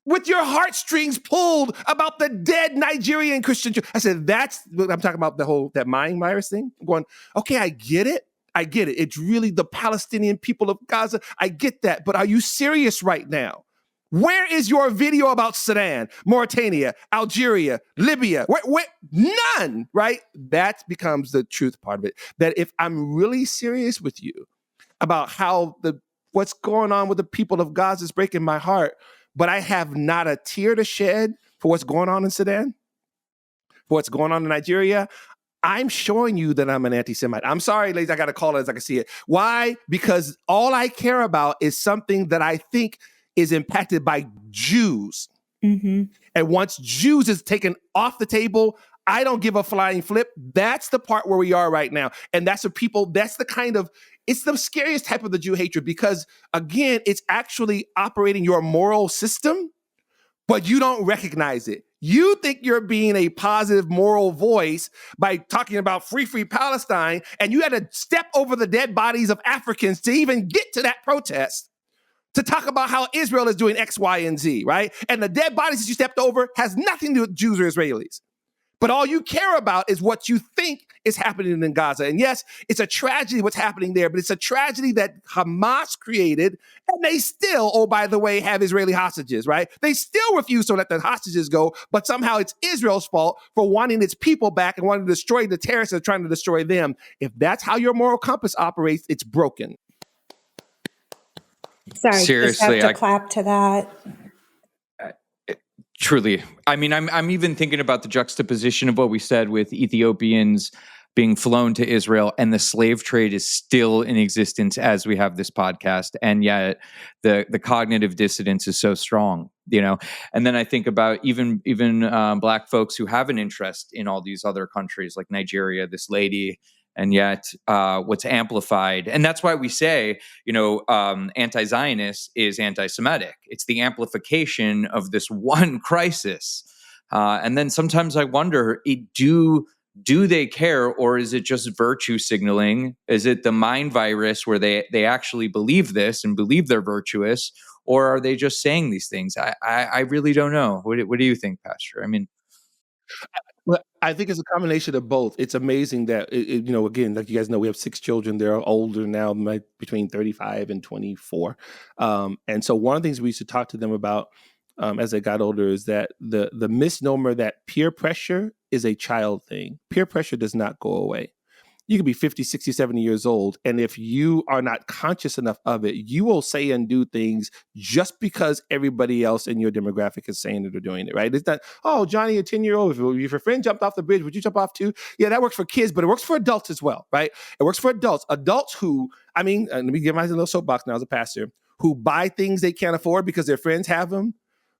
with your heartstrings pulled about the dead Nigerian Christian. I said, that's what I'm talking about, that mind virus thing. I'm going, okay, I get it. It's really the Palestinian people of Gaza. I get that. But are you serious right now? Where is your video about Sudan, Mauritania, Algeria, Libya? Where? None, right? That becomes the truth part of it. That if I'm really serious with you about how what's going on with the people of Gaza is breaking my heart, but I have not a tear to shed for what's going on in Sudan, for what's going on in Nigeria, I'm showing you that I'm an anti-Semite. I'm sorry, ladies, I got to call it as I can see it. Why? Because all I care about is something that I think is impacted by Jews. Mm-hmm. And once Jews is taken off the table, I don't give a flying flip. That's the part where we are right now. And it's the scariest type of the Jew hatred, because again, it's actually operating your moral system, but you don't recognize it. You think you're being a positive moral voice by talking about free Palestine, and you had to step over the dead bodies of Africans to even get to that protest, to talk about how Israel is doing X, Y, and Z, right? And the dead bodies that you stepped over has nothing to do with Jews or Israelis. But all you care about is what you think is happening in Gaza. And yes, it's a tragedy what's happening there, but it's a tragedy that Hamas created, and they still, oh, by the way, have Israeli hostages, right? They still refuse to let the hostages go, but somehow it's Israel's fault for wanting its people back and wanting to destroy the terrorists that are trying to destroy them. If that's how your moral compass operates, it's broken. Sorry, seriously, just have to clap to that. Truly. I mean, I'm even thinking about the juxtaposition of what we said with Ethiopians being flown to Israel, and the slave trade is still in existence as we have this podcast. And yet the cognitive dissonance is so strong, And then I think about even Black folks who have an interest in all these other countries like Nigeria, this lady, and yet what's amplified. And that's why we say, anti-Zionist is anti-Semitic. It's the amplification of this one crisis. And then sometimes I wonder, do they care, or is it just virtue signaling? Is it the mind virus where they actually believe this and believe they're virtuous, or are they just saying these things? I really don't know. What do you think, Pastor? I mean, Well, I think it's a combination of both. It's amazing that, again, like you guys know, we have 6 children. They're older now, like between 35 and 24. And so one of the things we used to talk to them about as they got older is that the misnomer that peer pressure is a child thing. Peer pressure does not go away. You could be 50, 60, 70 years old. And if you are not conscious enough of it, you will say and do things just because everybody else in your demographic is saying it or doing it, right? It's not, oh, Johnny, a 10-year-old, if your friend jumped off the bridge, would you jump off too? Yeah, that works for kids, but it works for adults as well, right? It works for adults. Adults who, let me give my little soapbox now as a pastor, who buy things they can't afford because their friends have them,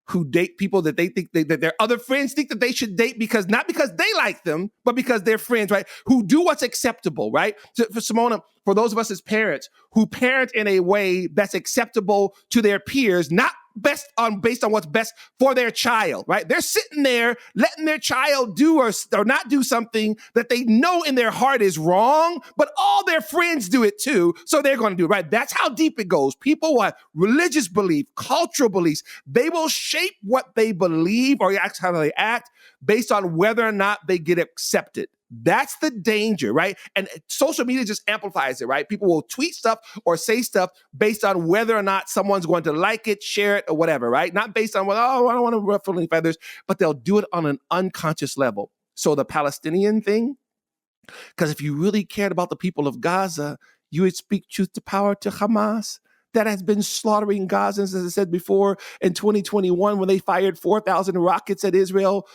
who date people that they think that their other friends think that they should date because not because they like them, but because they're friends, right? Who do what's acceptable, right? So for Simona, for those of us as parents who parent in a way that's acceptable to their peers, not based on what's best for their child, right? They're sitting there letting their child do or not do something that they know in their heart is wrong, but all their friends do it too, so they're going to do it, right? That's how deep it goes. People want religious belief, cultural beliefs. They will shape what they believe or how they act based on whether or not they get accepted. That's the danger, right? And social media just amplifies it, right? People will tweet stuff or say stuff based on whether or not someone's going to like it, share it, or whatever, right? Not based on, I don't want to ruffle any feathers, but they'll do it on an unconscious level. So the Palestinian thing, because if you really cared about the people of Gaza, you would speak truth to power to Hamas. That has been slaughtering Gazans, as I said before, in 2021 when they fired 4,000 rockets at Israel.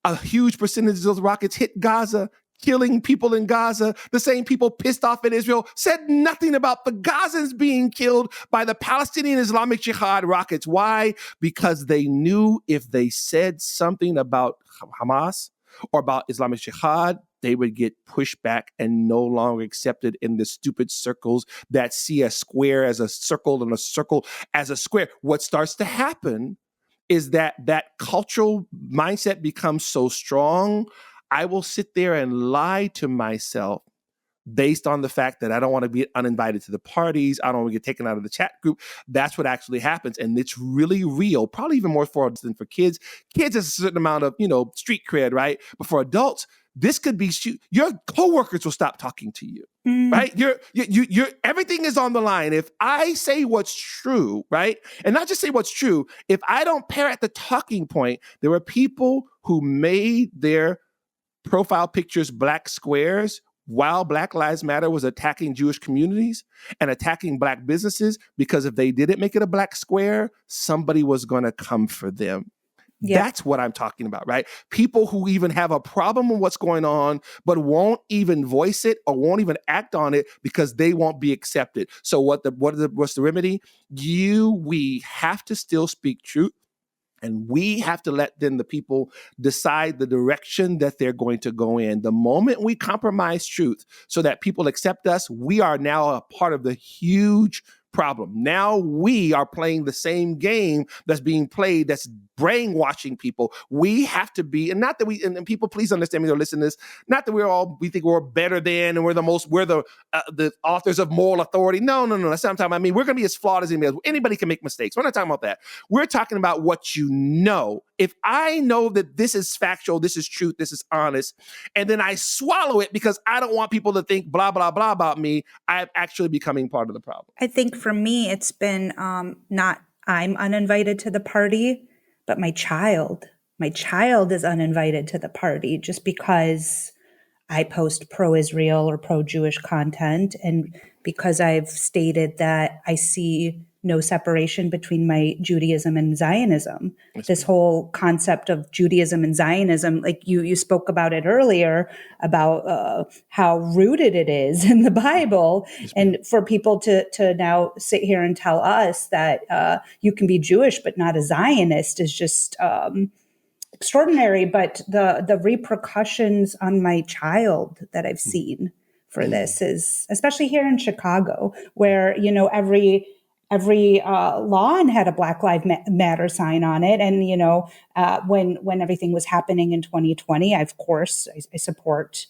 A huge percentage of those rockets hit Gaza, killing people in Gaza. The same people pissed off at Israel said nothing about the Gazans being killed by the Palestinian Islamic Jihad rockets. Why? Because they knew if they said something about Hamas or about Islamic Jihad, they would get pushed back and no longer accepted in the stupid circles that see a square as a circle and a circle as a square. What starts to happen is that cultural mindset becomes so strong, I will sit there and lie to myself based on the fact that I don't want to be uninvited to the parties. I don't want to get taken out of the chat group. That's what actually happens. And it's really real, probably even more for adults than for kids. Kids has a certain amount of, street cred, right? But for adults, this could be, your coworkers will stop talking to you, right? You're everything is on the line. If I say what's true, right? And not just say what's true, if I don't parrot the talking point, there were people who made their profile pictures black squares while Black Lives Matter was attacking Jewish communities and attacking Black businesses, because if they didn't make it a black square, somebody was going to come for them. Yep. That's what I'm talking about, right? People who even have a problem with what's going on, but won't even voice it or won't even act on it because they won't be accepted. So what's the remedy? We have to still speak truth. And we have to let then the people decide the direction that they're going to go in. The moment we compromise truth so that people accept us, we are now a part of the huge problem. Now we are playing the same game that's being played, that's brainwashing people. We have to be, and not that and people please understand me or listen to this, not that we think we're better than and we're the authors of moral authority. No. That's not what I'm talking about. I mean, we're going to be as flawed as anybody else. Anybody can make mistakes. We're not talking about that. We're talking about what you know. If I know that this is factual, this is truth, this is honest, and then I swallow it because I don't want people to think blah, blah, blah about me, I'm actually becoming part of the problem. I think for me, it's been not I'm uninvited to the party, but my child is uninvited to the party just because I post pro-Israel or pro-Jewish content, and because I've stated that I see no separation between my Judaism and Zionism. This whole concept of Judaism and Zionism, like you spoke about it earlier, about how rooted it is in the Bible. And for people to now sit here and tell us that you can be Jewish but not a Zionist is just extraordinary. But the repercussions on my child that I've seen for this is, especially here in Chicago, where, every lawn had a Black Lives Matter sign on it. And, when everything was happening in 2020, I support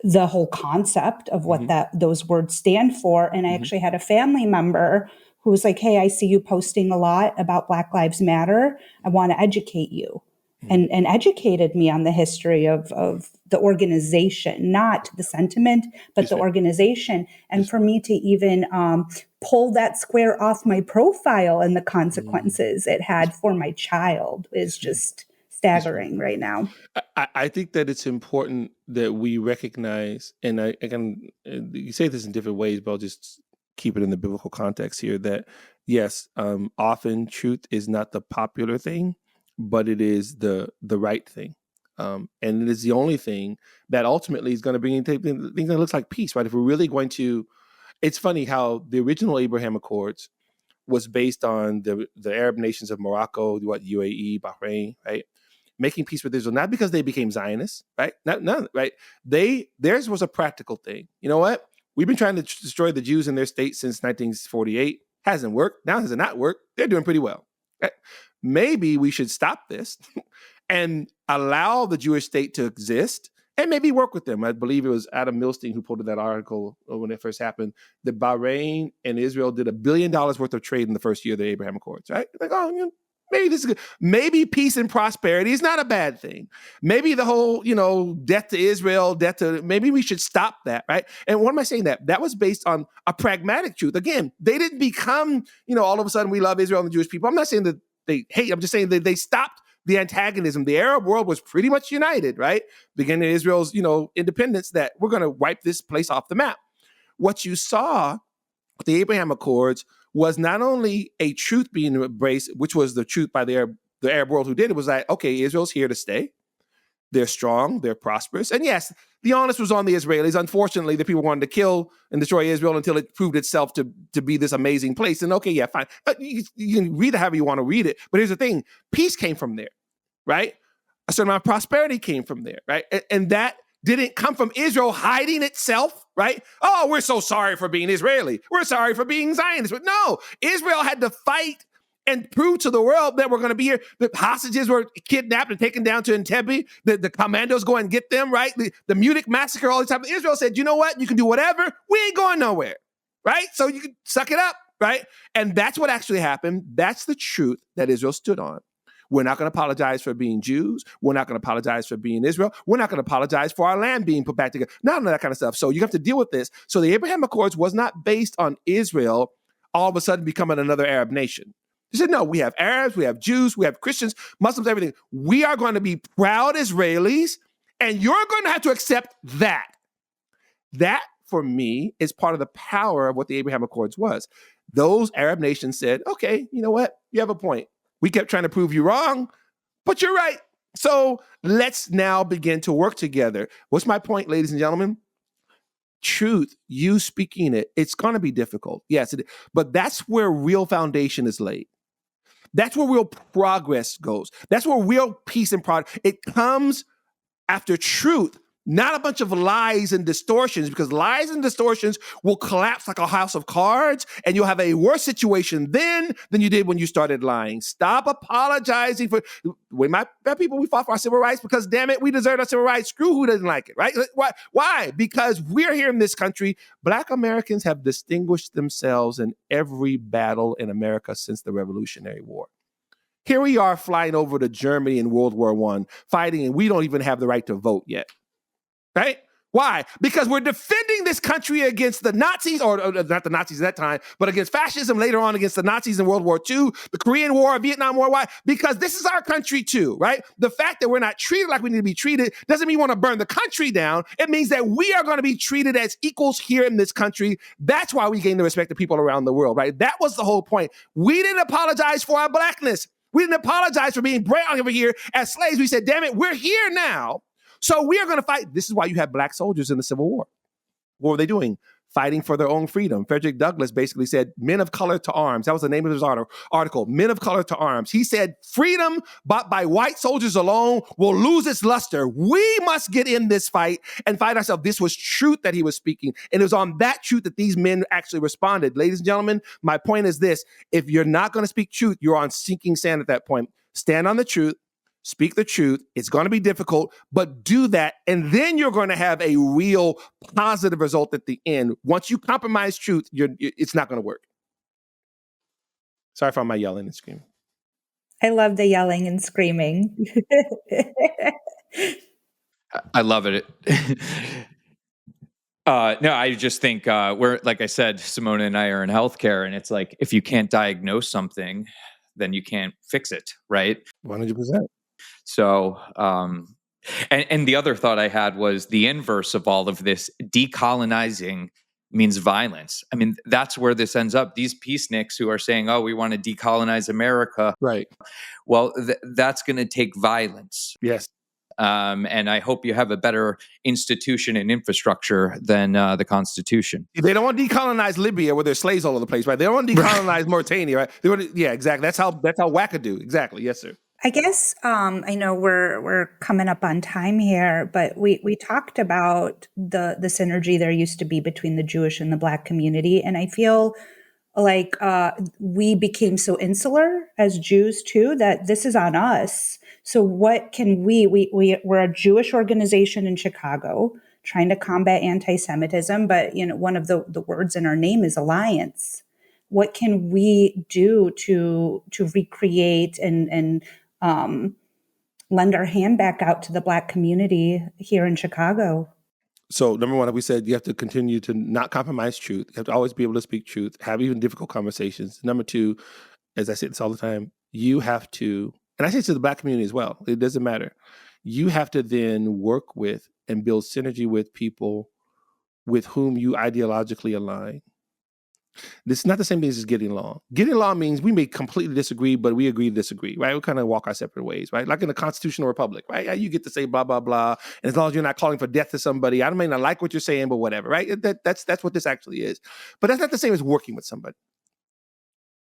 the whole concept of what those words stand for. And I actually had a family member who was like, hey, I see you posting a lot about Black Lives Matter. I want to educate you. and educated me on the history of the organization, not the sentiment, but the organization. And for me to even pull that square off my profile and the consequences it had for my child is just staggering right now. I think that it's important that we recognize, and I can, you say this in different ways, but I'll just keep it in the biblical context here, that yes, often truth is not the popular thing, but it is the right thing. And it is the only thing that ultimately is going to bring anything that looks like peace, right? If we're really going to, it's funny how the original Abraham Accords was based on the Arab nations of Morocco, UAE, Bahrain, right? Making peace with Israel, not because they became Zionists, right? None, right? Theirs was a practical thing. You know what? We've been trying to destroy the Jews in their state since 1948. Hasn't worked. Now has it not worked? They're doing pretty well. Right? Maybe we should stop this and allow the Jewish state to exist and maybe work with them. I believe it was Adam Milstein who quoted that article when it first happened, that Bahrain and Israel did $1 billion worth of trade in the first year of the Abraham Accords, right? Like, oh, you know, maybe this is good. Maybe peace and prosperity is not a bad thing. Maybe the whole, death to Israel, maybe we should stop that, right? And what am I saying that? That was based on a pragmatic truth. Again, they didn't become, all of a sudden we love Israel and the Jewish people. I'm not saying that they hate, I'm just saying that they stopped the antagonism. The Arab world was pretty much united, right? Beginning Israel's, independence, that we're going to wipe this place off the map. What you saw with the Abraham Accords was not only a truth being embraced, which was the truth by the Arab world who did it, was like, okay, Israel's here to stay. They're strong, they're prosperous. And yes, the onus was on the Israelis. Unfortunately, the people wanted to kill and destroy Israel until it proved itself to be this amazing place. And okay, yeah, fine. But you can read it however you want to read it. But here's the thing, peace came from there, right? A certain amount of prosperity came from there, right? And that didn't come from Israel hiding itself, right? Oh, we're so sorry for being Israeli. We're sorry for being Zionist. But no, Israel had to fight and prove to the world that we're going to be here. The hostages were kidnapped and taken down to Entebbe. The commandos go and get them, right? The Munich massacre, all this time. Israel said, you know what? You can do whatever. We ain't going nowhere, right? So you can suck it up, right? And that's what actually happened. That's the truth that Israel stood on. We're not going to apologize for being Jews. We're not going to apologize for being Israel. We're not going to apologize for our land being put back together. None of that kind of stuff. So you have to deal with this. So the Abraham Accords was not based on Israel all of a sudden becoming another Arab nation. They said, no, we have Arabs, we have Jews, we have Christians, Muslims, everything. We are going to be proud Israelis, and you're going to have to accept that. That, for me, is part of the power of what the Abraham Accords was. Those Arab nations said, okay, you know what? You have a point. We kept trying to prove you wrong, but you're right. So let's now begin to work together. What's my point, ladies and gentlemen? Truth, you speaking it, it's going to be difficult. Yes, but that's where real foundation is laid. That's where real progress goes. That's where real peace and progress. It comes after truth, not a bunch of lies and distortions, because lies and distortions will collapse like a house of cards, and you'll have a worse situation then than you did when you started lying. Stop apologizing for, when my people, we fought for our civil rights because, damn it, we deserve our civil rights. Screw who doesn't like it, right? Why? Because we're here in this country. Black Americans have distinguished themselves in every battle in America since the Revolutionary War. Here we are flying over to Germany in World War I, fighting, and we don't even have the right to vote yet. Right? Why? Because we're defending this country against the Nazis, or not the Nazis at that time, but against fascism later on, against the Nazis in World War II, the Korean War, Vietnam War. Why? Because this is our country too, right? The fact that we're not treated like we need to be treated doesn't mean we want to burn the country down. It means that we are going to be treated as equals here in this country. That's why we gain the respect of people around the world, right? That was the whole point. We didn't apologize for our blackness. We didn't apologize for being brought over here as slaves. We said, damn it, we're here now. So we are going to fight. This is why you had black soldiers in the Civil War. What were they doing? Fighting for their own freedom. Frederick Douglass basically said, men of color to arms. That was the name of his article, Men of Color to Arms. He said, freedom bought by white soldiers alone will lose its luster. We must get in this fight and fight ourselves. This was truth that he was speaking. And it was on that truth that these men actually responded. Ladies and gentlemen, my point is this. If you're not going to speak truth, you're on sinking sand at that point. Stand on the truth. Speak the truth. It's going to be difficult, but do that. And then you're going to have a real positive result at the end. Once you compromise truth, it's not going to work. Sorry if I'm yelling and screaming. I love the yelling and screaming. I love it. No, I just think we're, like I said, Simona and I are in healthcare, and it's like, if you can't diagnose something, then you can't fix it, right? 100%. So, and the other thought I had was the inverse of all of this: decolonizing means violence. I mean, that's where this ends up. These peaceniks who are saying, "Oh, we want to decolonize America," Right. well, that's going to take violence. Yes. And I hope you have a better institution and infrastructure than the Constitution. They don't want to decolonize Libya where there's slaves all over the place, right? They don't want to decolonize Mauritania, right? They want to, yeah, exactly. That's how wackadoo. Exactly. Yes, sir. I guess I know we're coming up on time here, but we talked about the synergy there used to be between the Jewish and the Black community, and I feel like we became so insular as Jews too that this is on us. So what can we're a Jewish organization in Chicago trying to combat anti-Semitism, but one of the words in our name is alliance. What can we do to recreate and lend our hand back out to the Black community here in Chicago? So number one, like we said, you have to continue to not compromise truth. You have to always be able to speak truth, have even difficult conversations. Number two, as I say this all the time, you have to, and I say it to the Black community as well, it doesn't matter. You have to then work with and build synergy with people with whom you ideologically align. This is not the same thing as just getting along. Getting along means we may completely disagree, but we agree to disagree, right? We kind of walk our separate ways, right? Like in a constitutional republic, right? You get to say blah, blah, blah. And as long as you're not calling for death to somebody, I may not like what you're saying, but whatever, right? That's what this actually is. But that's not the same as working with somebody.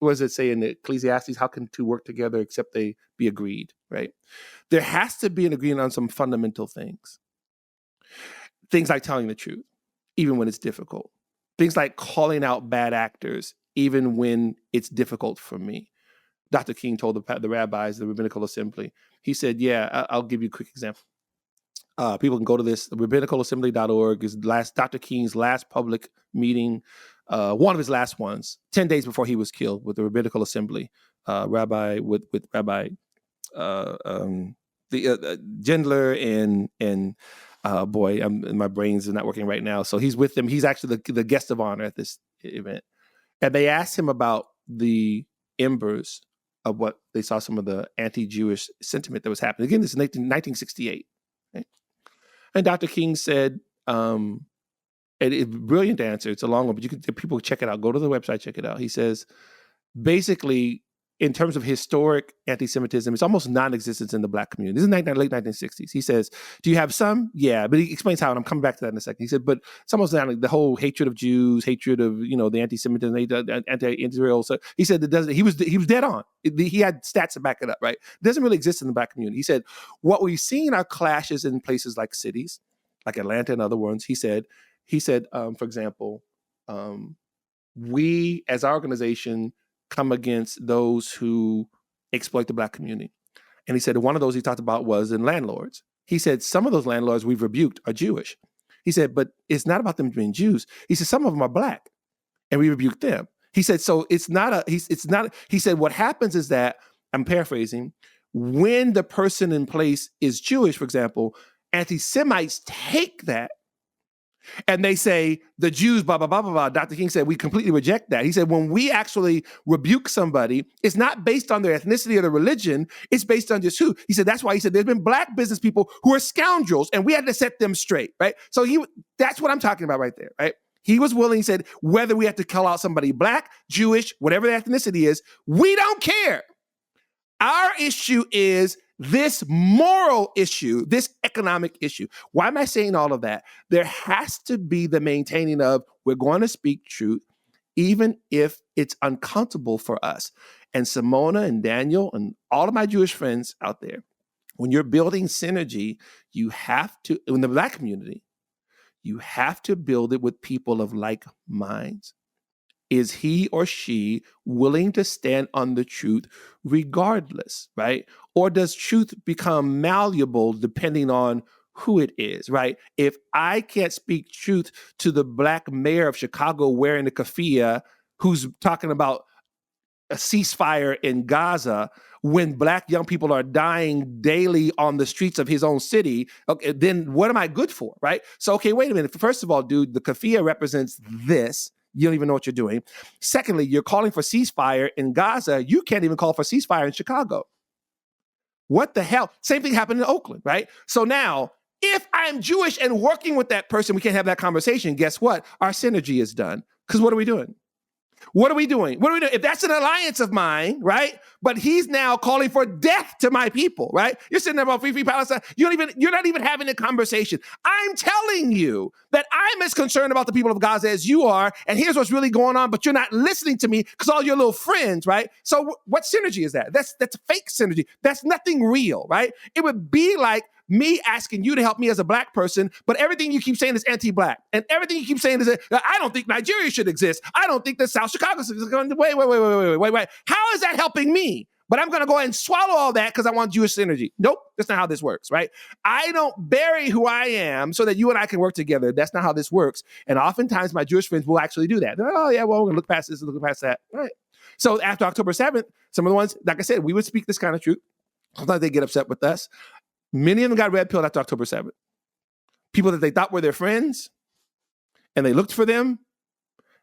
What does it say in the Ecclesiastes? How can two work together except they be agreed, right? There has to be an agreement on some fundamental things. Things like telling the truth, even when it's difficult. Things like calling out bad actors, even when it's difficult for me. Dr. King told the rabbis, the Rabbinical Assembly, he said, yeah, I'll give you a quick example. People can go to this, rabbinical.assembly.org is Dr. King's last public meeting, one of his last ones, 10 days before he was killed with the Rabbinical Assembly, Rabbi Gendler and boy, my brains are not working right now. So he's with them. He's actually the guest of honor at this event. And they asked him about the embers of what they saw, some of the anti-Jewish sentiment that was happening. Again, this is 1968. Right? And Dr. King said, brilliant answer. It's a long one, but people check it out. Go to the website, check it out. He says, basically, in terms of historic anti-Semitism, it's almost non-existent in the Black community. This is late 1960s. He says, do you have some? Yeah, but he explains how, and I'm coming back to that in a second. He said, but it's almost like the whole hatred of Jews, hatred of, the anti-Semitism, anti-Israel. So he said it doesn't. He was dead on. He had stats to back it up, right? It doesn't really exist in the Black community. He said, what we've seen are clashes in places like cities, like Atlanta and other ones. He said, for example, we as our organization come against those who exploit the Black community. And he said one of those he talked about was in landlords. He said some of those landlords we've rebuked are Jewish. He said, but it's not about them being Jews. He said some of them are Black, and we rebuked them. He said, so it's not. He said what happens is that, I'm paraphrasing, when the person in place is Jewish, for example, anti-Semites take that and they say the Jews, blah, blah, blah, blah, blah. Dr. King said, we completely reject that. He said, when we actually rebuke somebody, it's not based on their ethnicity or their religion. It's based on just who. He said, that's why he said there's been Black business people who are scoundrels and we had to set them straight, right? So that's what I'm talking about right there, right? He was willing, he said, whether we have to call out somebody Black, Jewish, whatever their ethnicity is, we don't care. Our issue is this moral issue, this economic issue. Why am I saying all of that? There has to be the maintaining of, we're going to speak truth, even if it's uncomfortable for us. And Simona and Daniel and all of my Jewish friends out there, when you're building synergy, you have to, in the Black community, you have to build it with people of like minds. Is he or she willing to stand on the truth regardless, right? Or does truth become malleable depending on who it is, right? If I can't speak truth to the Black mayor of Chicago wearing a keffiyeh who's talking about a ceasefire in Gaza when Black young people are dying daily on the streets of his own city, okay, then what am I good for, right? So, okay, wait a minute. First of all, dude, the CUFI represents this. You don't even know what you're doing. Secondly, you're calling for ceasefire in Gaza. You can't even call for ceasefire in Chicago. What the hell? Same thing happened in Oakland, right? So now, if I'm Jewish and working with that person, we can't have that conversation. Guess what? Our synergy is done. Because what are we doing? What are we doing? What are we doing? If that's an alliance of mine, right? But he's now calling for death to my people, right? You're sitting there about free Palestine. You're not even having a conversation. I'm telling you that I'm as concerned about the people of Gaza as you are, and here's what's really going on, but you're not listening to me because all your little friends, right? So what synergy is that? That's fake synergy. That's nothing real, right? It would be like me asking you to help me as a Black person, but everything you keep saying is anti-Black. And everything you keep saying is that I don't think Nigeria should exist. I don't think that South Chicago should exist. Wait. How is that helping me? But I'm going to go ahead and swallow all that because I want Jewish synergy. Nope, that's not how this works, right? I don't bury who I am so that you and I can work together. That's not how this works. And oftentimes my Jewish friends will actually do that. They're like, oh, yeah, well, we're going to look past this and look past that. All right. So after October 7th, some of the ones, like I said, we would speak this kind of truth. Sometimes they get upset with us. Many of them got red pilled after October 7th. People that they thought were their friends, and they looked for them,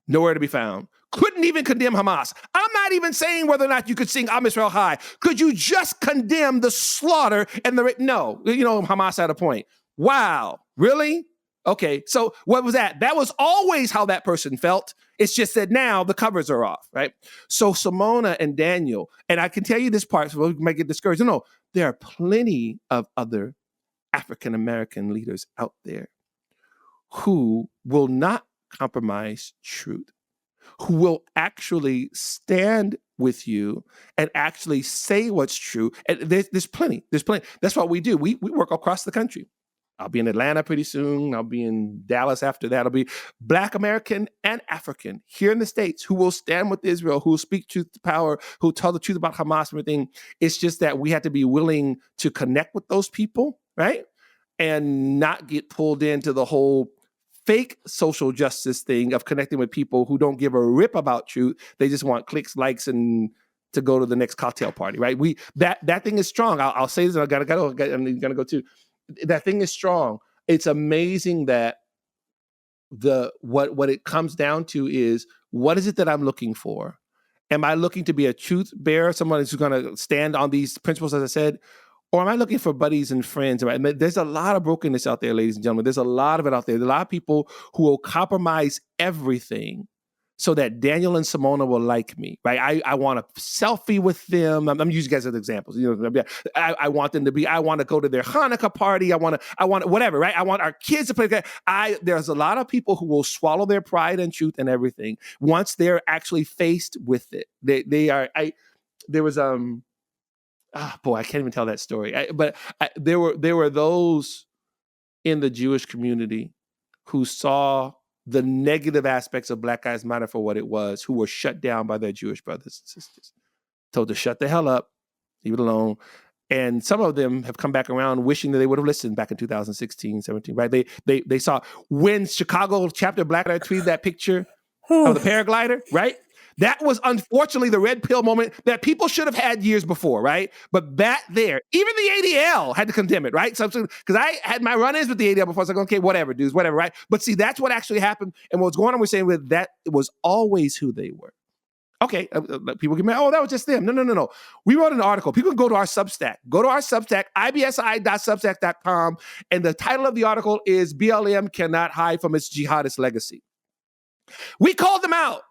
nowhere to be found. Couldn't even condemn Hamas. I'm not even saying whether or not you could sing Am Israel High. Could you just condemn the slaughter and the... No, Hamas had a point. Wow, really? Okay, so what was that? That was always how that person felt. It's just that now the covers are off, right? So Simona and Daniel, and I can tell you this part, so we might get discouraged. No, there are plenty of other African-American leaders out there who will not compromise truth, who will actually stand with you and actually say what's true. And there's plenty. That's what we do. We work across the country. I'll be in Atlanta pretty soon. I'll be in Dallas after that. I'll be Black American and African here in the States who will stand with Israel, who will speak truth to power, who tell the truth about Hamas and everything. It's just that we have to be willing to connect with those people, right? And not get pulled into the whole fake social justice thing of connecting with people who don't give a rip about truth. They just want clicks, likes, and to go to the next cocktail party, right? That thing is strong. I'll say this, and I'm gonna go too. That thing is strong. It's amazing that what it comes down to is, what is it that I'm looking for? Am I looking to be a truth bearer, someone who's going to stand on these principles, as I said, or am I looking for buddies and friends? Right? There's a lot of brokenness out there, ladies and gentlemen. There's a lot of it out there. There's a lot of people who will compromise everything so that Daniel and Simona will like me, right? I want a selfie with them. I'm using you guys as examples. I want them to be. I want to go to their Hanukkah party. I want whatever, right? I want our kids to play. There's a lot of people who will swallow their pride and truth and everything once they're actually faced with it. There was I can't even tell that story. There were those in the Jewish community who saw the negative aspects of Black Lives Matter for what it was, who were shut down by their Jewish brothers and sisters, told to shut the hell up, leave it alone. And some of them have come back around wishing that they would have listened back in 2016, 17, right? They saw when Chicago chapter Black Lives tweeted that picture of the paraglider, right? That was unfortunately the red pill moment that people should have had years before, right? But that there, even the ADL had to condemn it, right? Because I had my run-ins with the ADL before. I was like, okay, whatever, dudes, whatever, right? But see, that's what actually happened. And what's going on, we're saying with that, it was always who they were. Okay, people get mad. Oh, that was just them. No. We wrote an article. People can go to our Substack. Go to our Substack, ibsi.substack.com. And the title of the article is BLM Cannot Hide from Its Jihadist Legacy. We called them out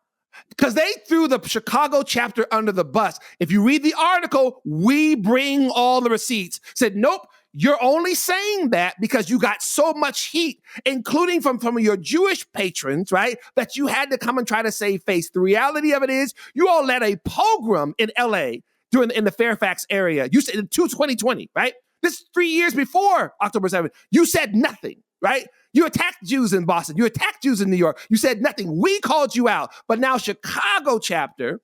because they threw the Chicago chapter under the bus. If you read the article, we bring all the receipts. Said, nope, you're only saying that because you got so much heat, including from your Jewish patrons, right, that you had to come and try to save face. The reality of it is you all led a pogrom in L.A. in the Fairfax area. You said in 2020, right? This is 3 years before October 7th. You said nothing, right? You attacked Jews in Boston. You attacked Jews in New York. You said nothing. We called you out. But now Chicago chapter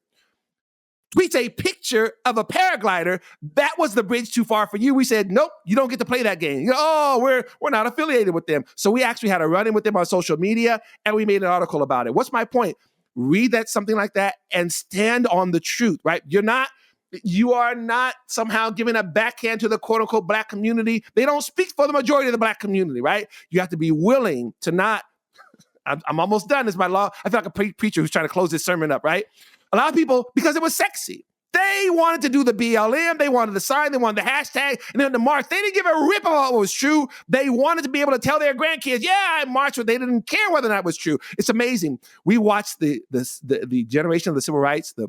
tweets a picture of a paraglider. That was the bridge too far for you. We said, nope, you don't get to play that game. We're not affiliated with them. So we actually had a run-in with them on social media, and we made an article about it. What's my point? read that something like that and stand on the truth, right? You are not somehow giving a backhand to the quote unquote Black community. They don't speak for the majority of the Black community, right? You have to be willing to not, I'm almost done. It's my law. I feel like a preacher who's trying to close this sermon up, right? A lot of people, because it was sexy, they wanted to do the BLM, they wanted the sign, they wanted the hashtag, and then the march. They didn't give a rip about what was true. They wanted to be able to tell their grandkids, yeah, I marched, but they didn't care whether or not it was true. It's amazing. We watched the generation of the civil rights, the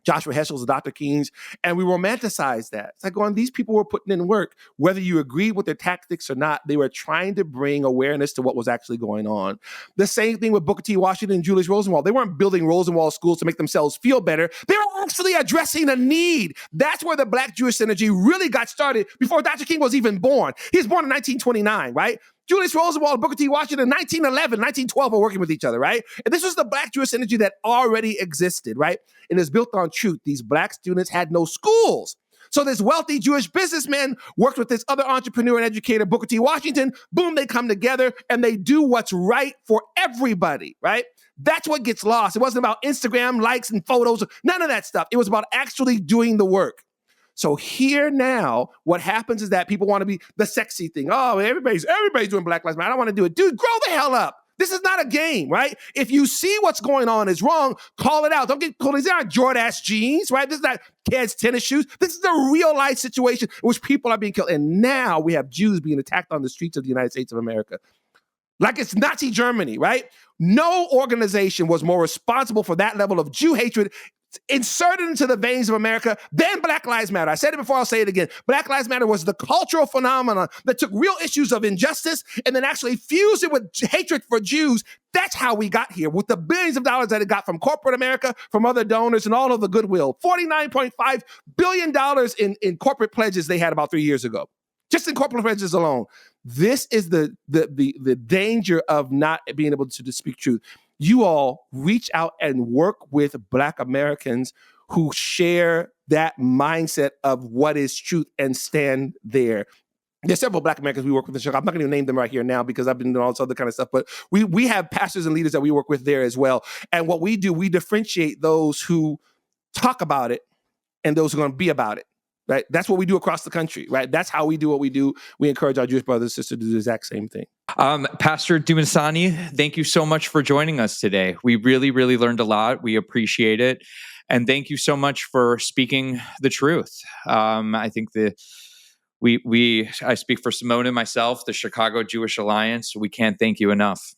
Joshua Heschel's, the Dr. Kings, and we romanticize that. It's like going, these people were putting in work. Whether you agree with their tactics or not, they were trying to bring awareness to what was actually going on. The same thing with Booker T. Washington and Julius Rosenwald. They weren't building Rosenwald schools to make themselves feel better. They were actually addressing a need. That's where the Black Jewish Synergy really got started before Dr. King was even born. He was born in 1929, right? Julius Rosenwald and Booker T. Washington in 1911, 1912 were working with each other, right? And this was the Black Jewish Synergy that already existed, right? And it's built on truth. These Black students had no schools. So this wealthy Jewish businessman worked with this other entrepreneur and educator, Booker T. Washington. Boom, they come together and they do what's right for everybody, right? That's what gets lost. It wasn't about Instagram likes and photos, none of that stuff. It was about actually doing the work. So here now, what happens is that people want to be the sexy thing. Oh, everybody's doing Black Lives Matter. I don't want to do it. Dude, grow the hell up. This is not a game, right? If you see what's going on is wrong, call it out. Don't get called. These aren't Jordache jeans, right? This is not kids' tennis shoes. This is a real life situation in which people are being killed. And now we have Jews being attacked on the streets of the United States of America. Like it's Nazi Germany, right? No organization was more responsible for that level of Jew hatred inserted into the veins of America than Black Lives Matter. I said it before, I'll say it again. Black Lives Matter was the cultural phenomenon that took real issues of injustice and then actually fused it with hatred for Jews. That's how we got here, with the billions of dollars that it got from corporate America, from other donors, and all of the goodwill. $49.5 billion in corporate pledges they had about 3 years ago. Just in corporate pledges alone. This is the danger of not being able to speak truth. You all reach out and work with Black Americans who share that mindset of what is truth and stand there. There's several Black Americans we work with in Chicago. I'm not going to name them right here now because I've been doing all this other kind of stuff, but we have pastors and leaders that we work with there as well. And what we do, we differentiate those who talk about it and those who are going to be about it. Right? That's what we do across the country, right? That's how we do what we do. We encourage our Jewish brothers and sisters to do the exact same thing. Pastor Dumisani, thank you so much for joining us today. We really, really learned a lot. We appreciate it. And thank you so much for speaking the truth. I think I speak for Simona and myself, the Chicago Jewish Alliance. We can't thank you enough.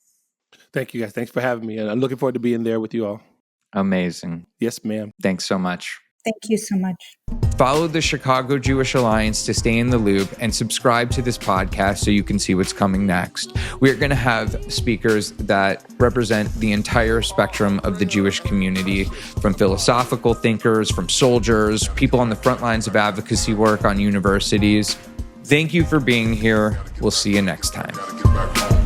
Thank you, guys. Thanks for having me. And I'm looking forward to being there with you all. Amazing. Yes, ma'am. Thanks so much. Thank you so much. Follow the Chicago Jewish Alliance to stay in the loop and subscribe to this podcast so you can see what's coming next. We're going to have speakers that represent the entire spectrum of the Jewish community, from philosophical thinkers, from soldiers, people on the front lines of advocacy work on universities. Thank you for being here. We'll see you next time.